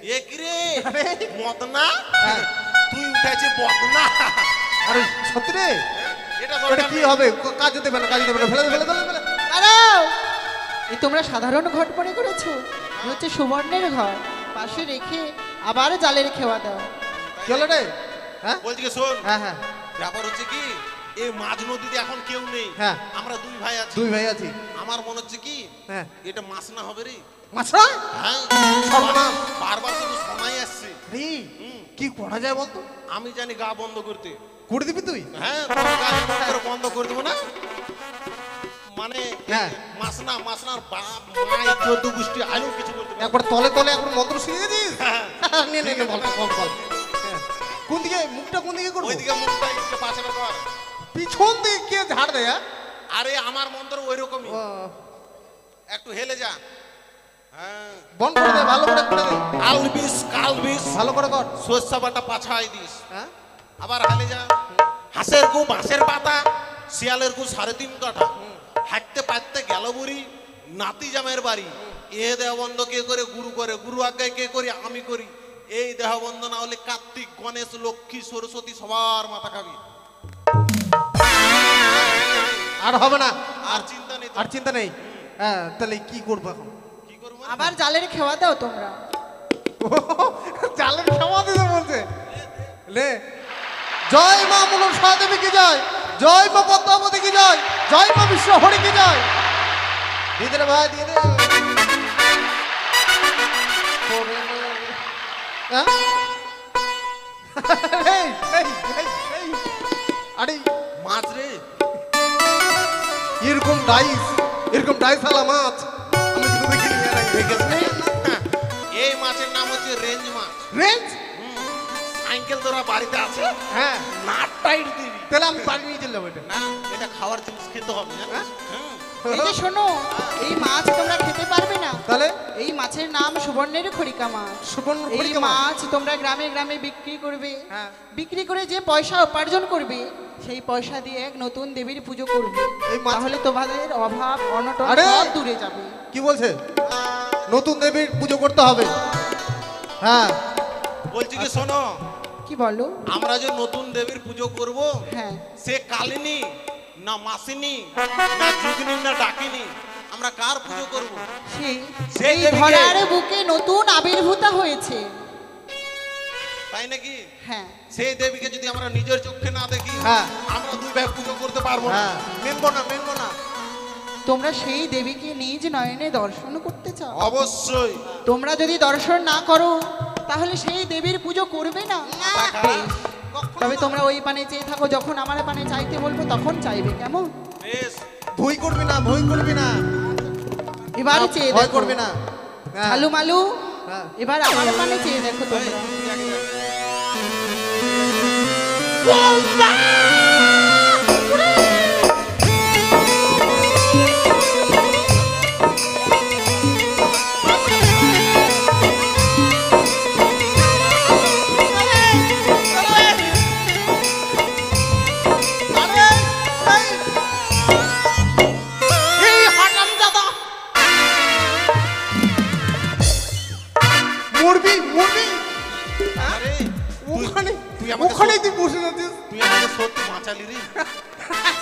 এ কি রে আরে। মদনা হ্যাঁ। তুই উঠেছে বদনা। আরে সত্যি রে এটা এটা দরকার কি নেই। হবে কাজ দেবে না কাজ দেবে না ফেলে দে, ফেলে দে, ফেলে দে। দাঁড়াও, এই তোমরা সাধারণ ঘট মনে করেছো? এ হচ্ছে সুবর্ণের ঘর, পাশে রেখে আবার জালের খেওয়া দাও। কি হলো রে হ্যাঁ বলছি কি শোন, হ্যাঁ হ্যাঁ ব্যাপার হচ্ছে কি এই মাঝ নদীতে এখন কেউ নেই। হ্যাঁ। আমরা দুই ভাই আছি। দুই ভাই আছি আমার মনে হচ্ছে কি হ্যাঁ এটা মাছ না হবে রে। মাছরা হ্যাঁ সর্বনাশ। বারবার শুধু সময় আসছে। রে হুম। কি করা যায় বলতো আমি জানি গা বন্ধ করতে। করে দিবি তুই হ্যাঁ তোর গা এমন করে বন্ধ করে দেবো না মানে হ্যাঁ। মাসনার বাপ মাই 14 গোষ্ঠী আয়ু কিছু করতে পারে না। একবার তলে তলে একবার মন্ত্র শিখে দিস হ্যাঁ। নে নে নে বল বল বল হ্যাঁ। কোন দিকে মুখটা কোন দিকে করবো ওইদিকে মুখটা একটু পাশে কর। পিছন দিকে কে ঝাড় দেয় হ্যাঁ? আরে আমার মন্ত্র ওই রকমই, ও, একটু হেলে যা। হ্যাঁ বন্ধ করে দে ভালো করে দে কালবিস ভালো করে কর সর্ষা বাটা পাছাই দিস। হ্যাঁ আবার হালে যা। হাঁসের গু বাঁশের পাতা, শিয়ালের গু 3.5 কাঠা। হাঁটতে পারতে গেল বুড়ি নাতি জামের বাড়ি। এ দেহবন্ধ কে করে গুরু করে, গুরু আজ্ঞায় কে করি আমি করি। এই দেহবন্ধ না হলে কার্তিক গণেশ লক্ষ্মী সরস্বতী সবার মাথা খাবি। আর হবে না আর চিন্তা নেই তো। আর চিন্তা নেই হ্যাঁ তাহলে কি করবো এখন কি করবো আবার জালের খেওয়া দাও তোমরা। চালের খাওয়া দিতে বলছে লে জয় মা মনসা দেবী কি জয়, জয় মা পদ্মাবতী কি জয়, জয় মা বিশ্ব হরি কি জয়। দিয়ে দে রে ভাই দিয়ে দে হ্যাঁ? এই, এই, এই, এই। আরে মাছ রে। এরকম ডাইস আলা মাছ আমি কিন্তু দেখিনি এর আগে। দেখেছিস? এই মাছের নাম হচ্ছে রেঞ্জ মাছ। রেঞ্জ সাইকেল তোরা বাড়িতে আছে হ্যাঁ নাট টাইট দিবি তাহলে আমি বাড়ি নিয়ে চলে যাবো এটা না, এটা খাওয়ার জিনিস খেতে হবে জানিস? হ্যাঁ। এই যে শোনো, এই মাছ তোমরা খেতে পারবে না। তাহলে এই মাছের নাম সুবর্ণের খড়িকা মাছ। সুবর্ণ এই খড়িকা মাছ। মাছ তোমরা গ্রামে গ্রামে বিক্রি করবে। হ্যাঁ। বিক্রি করে যে পয়সা উপার্জন করবে সেই পয়সা দিয়ে এক নতুন দেবীর পুজো করবে। এই মাছ- তাহলে তোমাদের অভাব অনটন আরে! সব দূরে যাবে। কি বলছে নতুন দেবীর পুজো করতে হবে হ্যাঁ বলছি কি শোনো, কি বলো? আমরা যে নতুন দেবীর পুজো করব হ্যাঁ, সে কালিনী না মাসিনী না যুগিনী না ডাকিনী, আমরা কার পুজো করব? সেই সেই এই দেবীকে- ধরার বুকে নতুন আবির্ভূতা হয়েছে। তাই নাকি? হ্যাঁ, সেই দেবীকে যদি আমরা নিজের চোখে না দেখি হ্যাঁ। আমরা দুই ভাই পুজো করতে পারবো না। হ্যাঁ মেনবো না তোমরা সেই দেবীকে নিজ নয়নে দর্শন করতে চাও? অবশ্যই। তোমরা যদি দর্শন না করো তাহলে সেই দেবীর পুজো করবে না। বেশ, তবে তোমরা ওই পানে চেয়ে থাকো, যখন আমার পানে চাইতে বলবো তখন চাইবে, কেমন? বেশ ভয় করবি না এবার চেয়ে ভয় দেখো। করবি না হ্যাঁ। আলু মালু, হ্যাঁ। এবার আমার পানে চেয়ে দেখো এই, তোমরা। যাকে যাকে।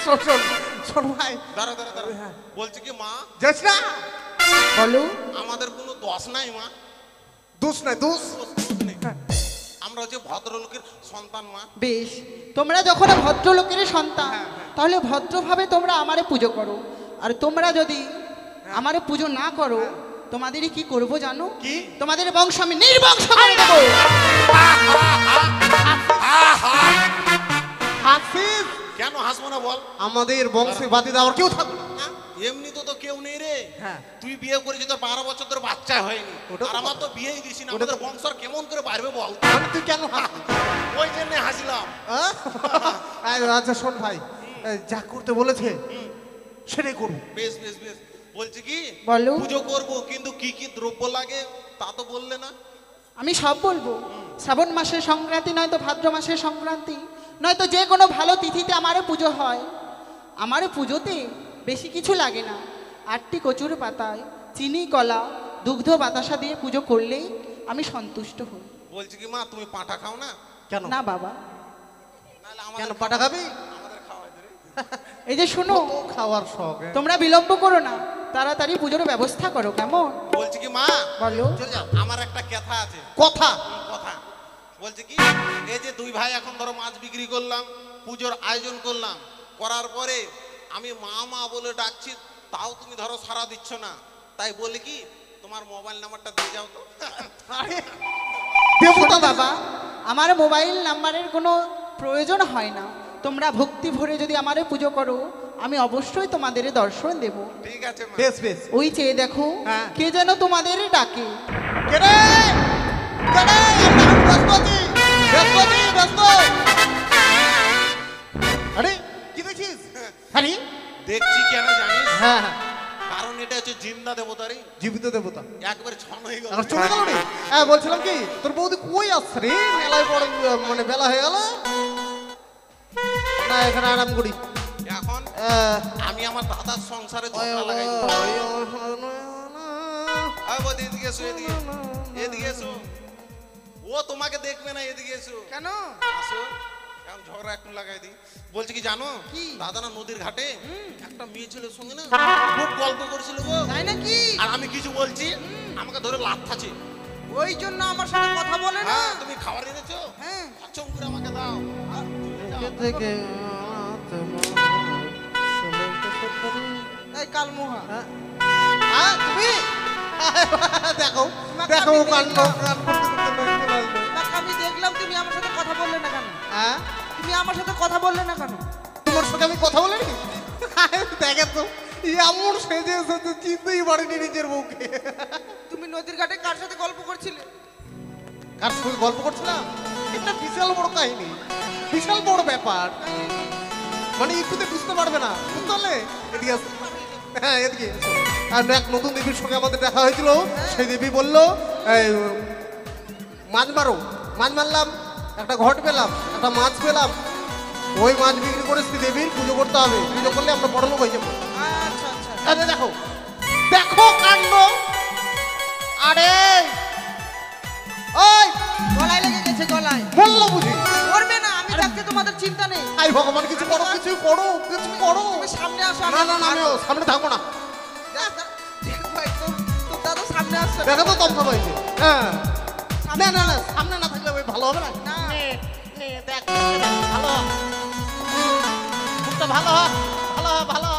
শোন শোন শোন ভাই দাঁড়া দাঁড়া দাঁড়া বলছি কি মা যাস না বলো। আমাদের কোনো দোষ নাই মা, দোষ নাই দোষ দোষ নেই। আমরা হচ্ছে ভদ্রলোকের সন্তান মা। বেশ, তোমরা যখন ভদ্রলোকের সন্তান, তাহলে ভদ্রভাবে তোমরা আমারে পুজো করো। আর তোমরা যদি আমারে পুজো না করো, তোমাদের কি করব জানো? কি? তোমাদের বংশ আমি নির্বংশ করে দেবো। হাসিস কেন হাসবো না বল? আমাদের বংশে বাতি দেওয়ার কেউ থাকবে না। এমনি তো কেউ নেই রে। হ্যাঁ। তুই বিয়ে করেছিস তোর 12 বছর তোর বাচ্চা হয়নি, ওটা তো আর আমার তো বিয়েই দিছি না। ওটা তো- আমাদের বংশ আর কেমন করে বাড়বে বল? মানে তুই কেন হাসিস? ওই জন্য হাসিলাম। হ্যাঁ? আচ্ছা শোন ভাই, যা করতে বলেছে সেটাই করবো। বেশ বেশ বেশ। বলছি কি বলো। পুজো করব, কিন্তু কি কি দ্রব্য লাগে তা তো বললে না। আমি সব বলবো। শ্রাবণ মাসের সংক্রান্তি, নয়তো ভাদ্র মাসের সংক্রান্তি, নয়তো যে কোনো ভালো তিথিতে আমারও পুজো হয়। আমার পুজোতে বেশি কিছু লাগে না। 8টি কচুর পাতায় চিনি, কলা, দুগ্ধ, বাতাসা দিয়ে পুজো করলেই আমি সন্তুষ্ট হই। বলছি কি মা তুমি পাঁঠা খাও না? কেন না বাবা, নাহলে কেন আমাদের পাটা খাবি? আমাদের খাওয়াই দে রে। এই যে শোনো, ও খাওয়ার শখ তোমরা বিলম্ব করো না, তাড়াতাড়ি পুজোর ব্যবস্থা করো, কেমন? বলছি কি মা বলো। চল যাও, আমার একটা কথা আছে। কথা কথা বলছি কি, এই যে দুই ভাই এখন ধরো মাছ বিক্রি করলাম, পুজোর আয়োজন করলাম, করার পরে আমি মা মা বলে ডাকছি, তাও তুমি ধরো সাড়া দিচ্ছ না। তাই বলি কি তোমার মোবাইল নাম্বারটা দিয়ে যাও তো। আরে দেবো তো বাবা, আমার মোবাইল নাম্বারের কোনো প্রয়োজন হয় না। তোমরা ভক্তি ভরে যদি আমারে পুজো করো, আমি অবশ্যই তোমাদের দর্শন দেব। ঠিক আছে মা। বেশ বেশ। ওই চেয়ে দেখো, হ্যাঁ। কে যেন তোমাদের ডাকে। কেরে কেরে আমরা ব্যস্ত আছি, ব্যস্ত আছি, ব্যস্ত। আরে কি দেখছিস? আরে দেখছি কেন জানিস? হ্যাঁ হ্যাঁ, কারণ এটা হচ্ছে জিন্দা দেবতারই, জীবিত দেবতা। একবারে ছন হয়ে গেল। আর চলে গেল রে। হ্যাঁ বলছিলাম কি, তোর বৌদি কই আসছে রে? মেলায় বড় মানে বেলা হয়ে গেল না, এখানে আরাম করি। এখন আহ, আমি আমার দাদার সংসারে ওই, ঝগড়া ওই, লাগাই। ওই, আয় বৌদি এদিকে এসো, এদিকে এদিকে এসো। ও তোমাকে দেখবে না, এদিকে এসো। কেন? আসো, এখন ঝগড়া একটু লাগাই দিই। বলছি কি জানো, কি? দাদা না নদীর ঘাটে একটা মেয়ে ছেলের সঙ্গে না খুব গল্প করছিল গো। তাই নাকি? আর আমি কিছু বলছি, আমাকে ধরে লাথাচ্ছে। ওই জন্য আমার সাথে কথা বলে হ্যাঁ, তুমি খাবার এনেছো? হ্যাঁ। আচ্ছা করে আমাকে দাও। আর চলে যাও। থেকে এই কালমোহা, হ্যাঁ তুমি দেখো দেখো কাণ্ড কান করতে করতে নষ্ট হয়ে গেল। আমি দেখলাম তুমি আমার সাথে কথা বললে না কেন? হ্যাঁ তুমি আমার সাথে কথা বললে না কেন? তোমার সাথে আমি কথা বলিনি? দেখে তো এমন সেজে এসেছে, চিনতেই পারিনি নিজের বউকে। তুমি নদীর ঘাটে কার সাথে গল্প করছিলে? কার সঙ্গে গল্প করছিলাম? এটা বিশাল বড় কাহিনী, বিশাল বড় ব্যাপার। মানে একটুতে বুঝতে পারবে না, বুঝতে পারলে? এদিকে আসো। হ্যাঁ এদিকে এসো। আর এক নতুন দেবীর সঙ্গে আমাদের দেখা হয়েছিল। সেই দেবী বললো এই, মাছ মারো। মাছ মারলাম, একটা ঘট পেলাম, একটা মাছ পেলাম। ওই মাছ বিক্রি করে শ্রী দেবীর পুজো করতে হবে, পুজো করলে আমরা বড় লোক হয়ে যাবো। আচ্ছা আচ্ছা। আরে দেখো দেখো কাণ্ড। আরে ওই গলায় লেগে গেছে, গলায়। বললো বুঝি? করবে না, আমি থাকতে তোমাদের চিন্তা নেই। আই ভগবান, কিছু করো, কিছু করো, কিছু করো। তুমি সামনে আসো। না না না, আমিও সামনে থাকবো না। দেখো একদম তোর দাদা সামনে আসছে। দেখো তো দমকা পাইছে। হ্যাঁ না না না, সামনে না থাকলে ওই ভালো হবে না। না। নে দেখ ভালো হ। মুখটা ভালো হ, ভালো হ, ভালো হ।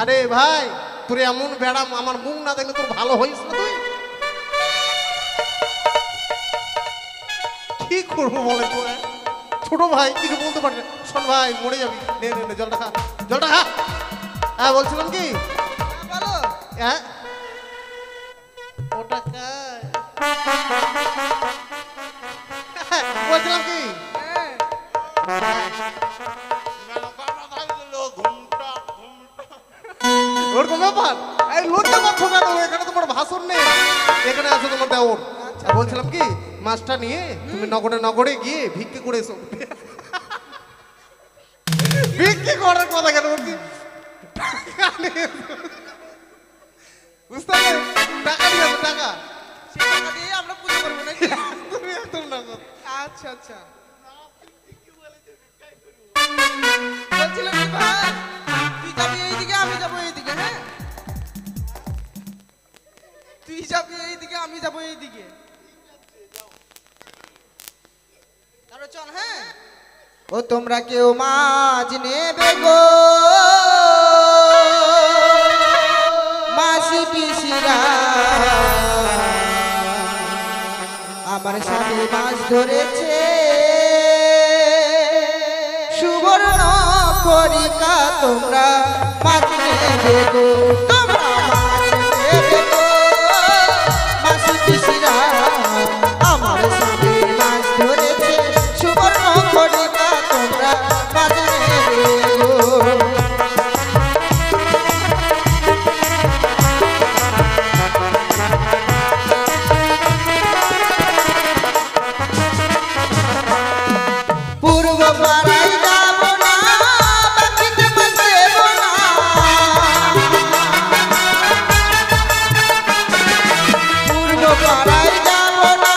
আরে ভাই, তোর এমন ব্যারাম, আমার মুখ না দেখলে তোর ভালো হইস না তুই? কি করবো বলে তো? ছোট ভাই কিছু বলতে পারবে না। শোন ভাই, মরে যাবি। নে নে নে, জলটা খা, জলটা খা। হ্যাঁ বলছিলাম কি, বলো। হ্যাঁ ওটা খায়। বলছিলাম কি, ঘুমটা ঘুমটা ওরকম ব্যাপার? এই লজ্জা পাচ্ছ কেন? এখানে তোমার ভাষণ নেই, এখানে আছে তোমার দেওর। আর বলছিলাম কি, মাছটা নিয়ে তুমি নগরে নগরে গিয়ে ভিক্ষে করে এসো। ভিক্ষে করার কথা কেন বলছি? টাকা নিয়ে এসো। বুঝতে পারলে? টাকা নিয়ে এসো, টাকা। সেই টাকা দিয়ে আমরা পুজো করবো নাকি? তুমি একদম না গো। আচ্ছা আচ্ছা। যাবো এইদিকে। তাহলে চল। হ্যাঁ, ও তোমরা কেউ মাছ নেবে গো, মাসি পিসিরা, আমার সাথে মাছ ধরেছে সুবর্ণ করিকা, তোমরা মাছ নেবে গো, তোমরা মাছ নেবে গো, মাসি পিসিরা, আমার সাথে মাছ ধরেছে সুবর্ণ করিকা, তোমরা মাছ নেবে গো। পূর্ব পাড়ায় যাব না, বাকিতে মাছ দেব না, পূর্ব পাড়ায় যাব না,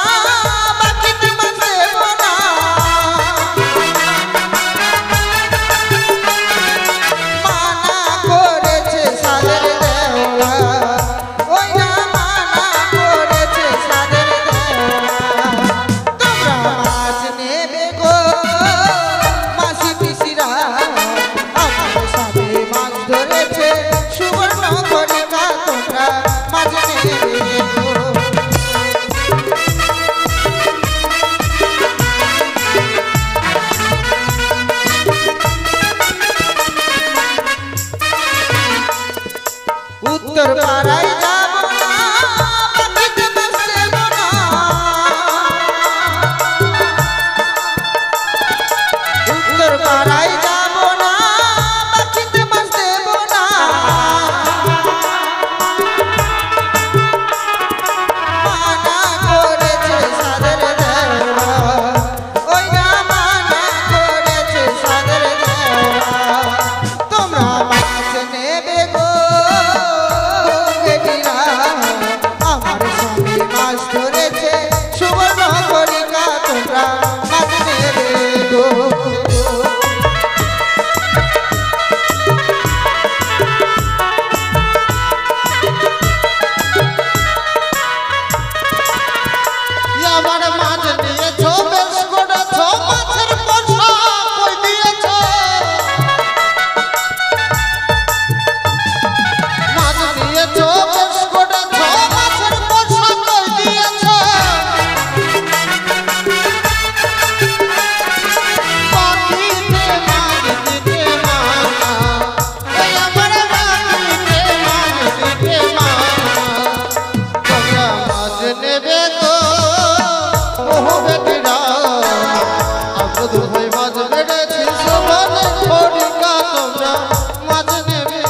বাকিতে মাছ দেব না, মানা করেছে সাদের দেওয়া, ওই না মানা করেছে সাদের দেওয়া, তোমরা মাছ নেবে গো, মাসি পিসিরা, আমার সাথে মাছ ধরেছে সুবর্ণ করিকা, তোমরা মাছ নেবে গো। উত্তর পাড়ায় যাব না, বাকিতে মাছ দেব না, উত্তর পাড়ায় যাব না, বাকিতে মাছ দেব না, মানা করেছে সাদের দেওয়া, ওই না মানা করেছে সাদের দেওয়া, তোমরা মাছ নেবে গো বেটিরা, আমার সঙ্গে মাছ ধরেছে সুবর্ণ করিকা, তোমরা মাছ নেবে গো। আমার মাছ নিয়েছো বেশ করেছো, মাছের পয়সা কই দিয়েছো, মাছ নিয়েছো বেশ করেছো, মাছের পয়সা কই দিয়েছো, বাকিতে মাছ দিতে মানা, এই আমার বাকিতে মাছ দিতে মানা, তোমরা মাছ নেবে গো ওহ বেটিরা, আমরা দুই মাছ মেরেছি সবানে করিকা, তোমরা মাছ নেবে।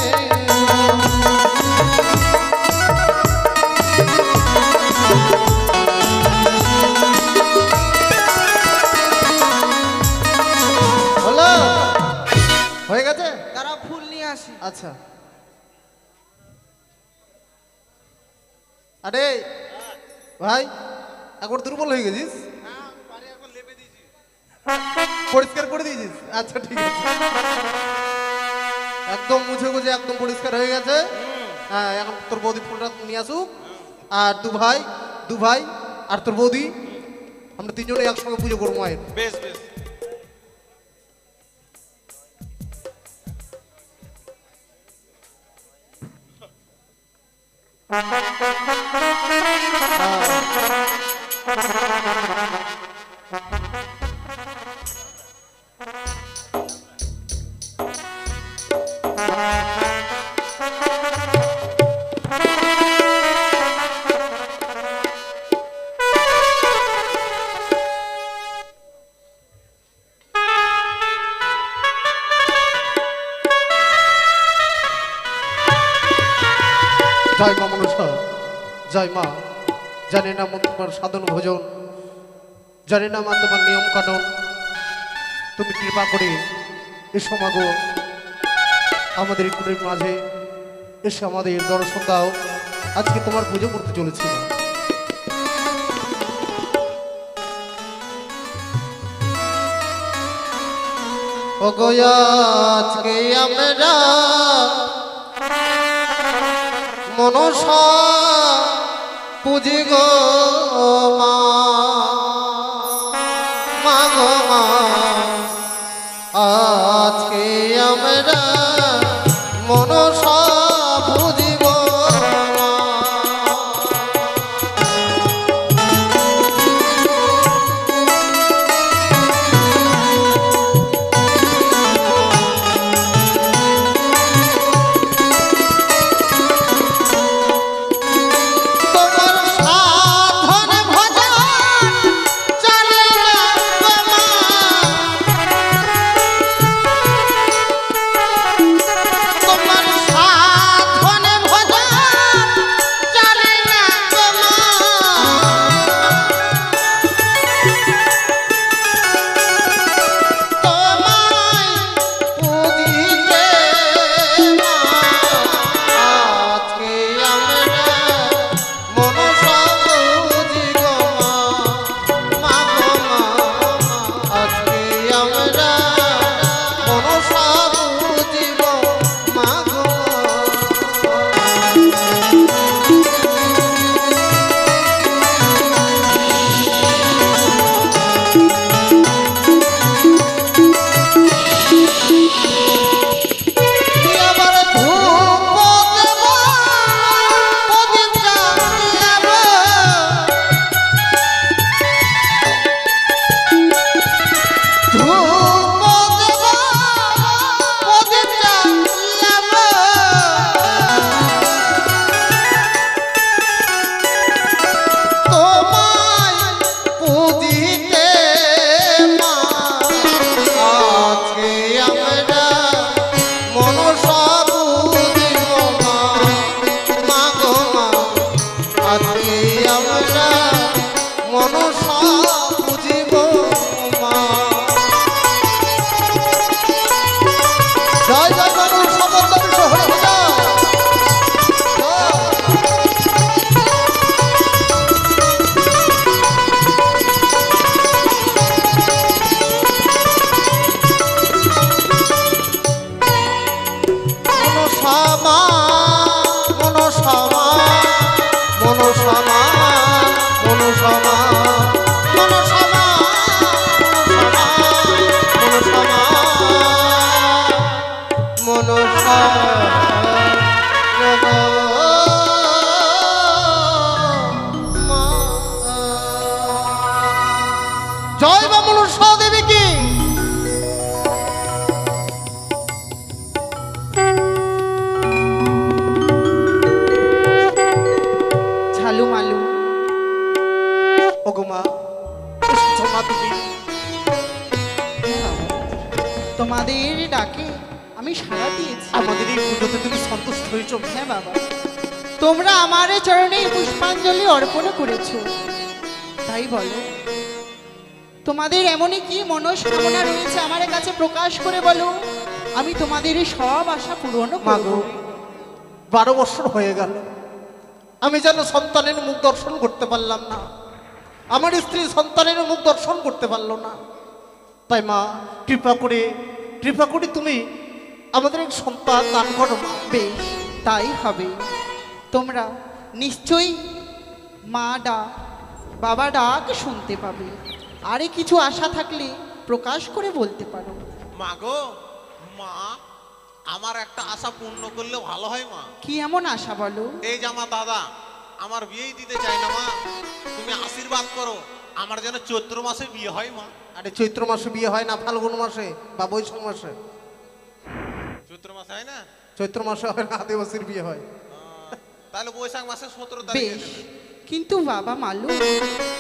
হলো হয়ে গেছে? তারা ফুল নিয়ে আসি। আচ্ছা, আরে ভাই একবার দুর্বল হয়ে গেছিস, পরিষ্কার করে দিয়েছিস? আচ্ছা ঠিক আছে, একদম মুছে গুছে একদম পরিষ্কার হয়ে গেছে। হ্যাঁ, এখন তোর বৌদি ফুলটা নিয়ে আসুক, আর দু ভাই আর তোর বৌদি, আমরা তিনজনে একসঙ্গে পুজো করবো মায়ের। বেশ বেশ। জয় মা মনসা, জয় মা। জানি না মা তোমার সাধন ভোজন, জানি না মা তোমার নিয়ম কানুন, তুমি কৃপা করে এসো মাগো, আমাদের কুটির মাঝে এসে আমাদের দর্শন দাও, আজকে তোমার পুজো করতে চলেছি। ওগো আজকে আমরা মনসা পুজি গো মা, মা গো মা, আজকে আমরা মনসা পুজিব মা। তোমার সাধন ভজন চলে না গো মা, তোমার সাধন ভজন চলে না গো মা। তোমায় পুজিতে মা, আজকে আমরা মনসা পুজি গো মা, মা গো মা, আজকে আমরা মনসা পুজিব মা গো মা। আবার ধূপ দেব, প্রদীপ জ্বালাব, ধূপ দেব, প্রদীপ জ্বালাব। তোমায় পুজিতে মা, আজকে আমরা মনসা পুজিব মা, মা গো মা, আজকে আমরা মনসা পুজিব মা। জয় জয় মানুষ সমর্থন হয়ে যায়। মনসামা, মনসামা, মনসামা, মনসামা, মনসামা, মনসামা, মনসামা, মনসামা। জয় মা মনসা দেবী কি। ঝালু মালু, ওগো মা, এসেছো মা তুমি। তোমাদের ডাকে আমি সাড়া দিয়েছি। আমাদের এই পুজোতে তুমি সন্তুষ্ট হয়েছো। হ্যাঁ বাবা, তোমরা আমার চরণে পুষ্পাঞ্জলি অর্পণ করেছো, তাই বলো তোমাদের এমনই কি মনস্কামনা রয়েছে আমার কাছে প্রকাশ করে বলো, আমি তোমাদের সব আশা পূরণ মা করব। গো, 12 বছর হয়ে গেল আমি যেন সন্তানের মুখ দর্শন করতে পারলাম না, আমার স্ত্রী সন্তানের মুখ দর্শন করতে পারলো না। তাই মা, কৃপা করে তুমি আমাদের এক সন্তান দান করো মা। বেশ, তাই হবে। তোমরা নিশ্চয়ই মা ডাক, বাবা ডাক শুনতে পাবে। আরে কিছু আশা থাকলে প্রকাশ করে বলতে পারো। মা গো, মা আমার একটা আশা পূর্ণ করলে ভালো হয় মা। কি এমন আশা বলো? এই যে আমার দাদা আমার বিয়েই দিতে চায় না মা, তুমি আশীর্বাদ করো আমার যেন চৈত্র মাসে বিয়ে হয় মা। আরে চৈত্র মাসে বিয়ে হয় না, ফাল্গুন মাসে বা বৈশাখ মাসে। চৈত্র মাসে হয় না? চৈত্র মাসে হয় না, আদিবাসীর বিয়ে হয়। তাহলে বৈশাখ মাসে 17 তারিখে বেশ, দেবে। কিন্তু বাবা মালু,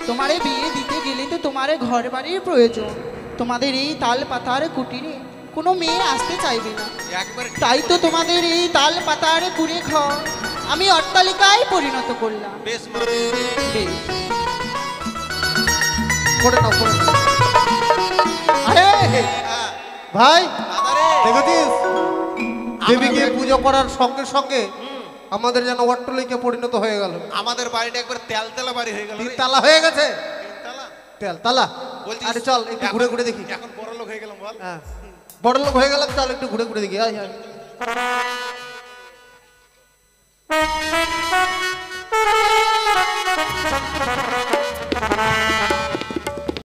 তোমারে বিয়ে দিতে গেলে তো তোমারে ঘর বাড়ির প্রয়োজন। তোমাদের এই তাল পাতার কুটিরে কোনো মেয়ে আসতে চাইবে না, একবার তাই তো তোমাদের এই তাল পাতার কুড়ে ঘর আমি অট্টালিকায় পরিণত করলাম। বেশ মা। বেশ, করে নাও, করে নাও। আরে হ্যাঁ, ভাই, দাদা রে, দেখেছিস দেবীকে পুজো করার সঙ্গে সঙ্গে আমাদের যেন অট্টালিকা পরিণত হয়ে গেল। আমাদের বাড়িটা একবার তেলতেলা বাড়ি হয়ে গেল রে। তিনতলা হয়ে গেছে। তিনতলা? তেলতলা। বলছিস আরে চল একটু ঘুরে ঘুরে দেখি। এখন বড় লোক হয়ে গেলাম বল। হ্যাঁ, বড় লোক হয়ে গেলাম, চল একটু ঘুরে ঘুরে দেখি। আয় আয়।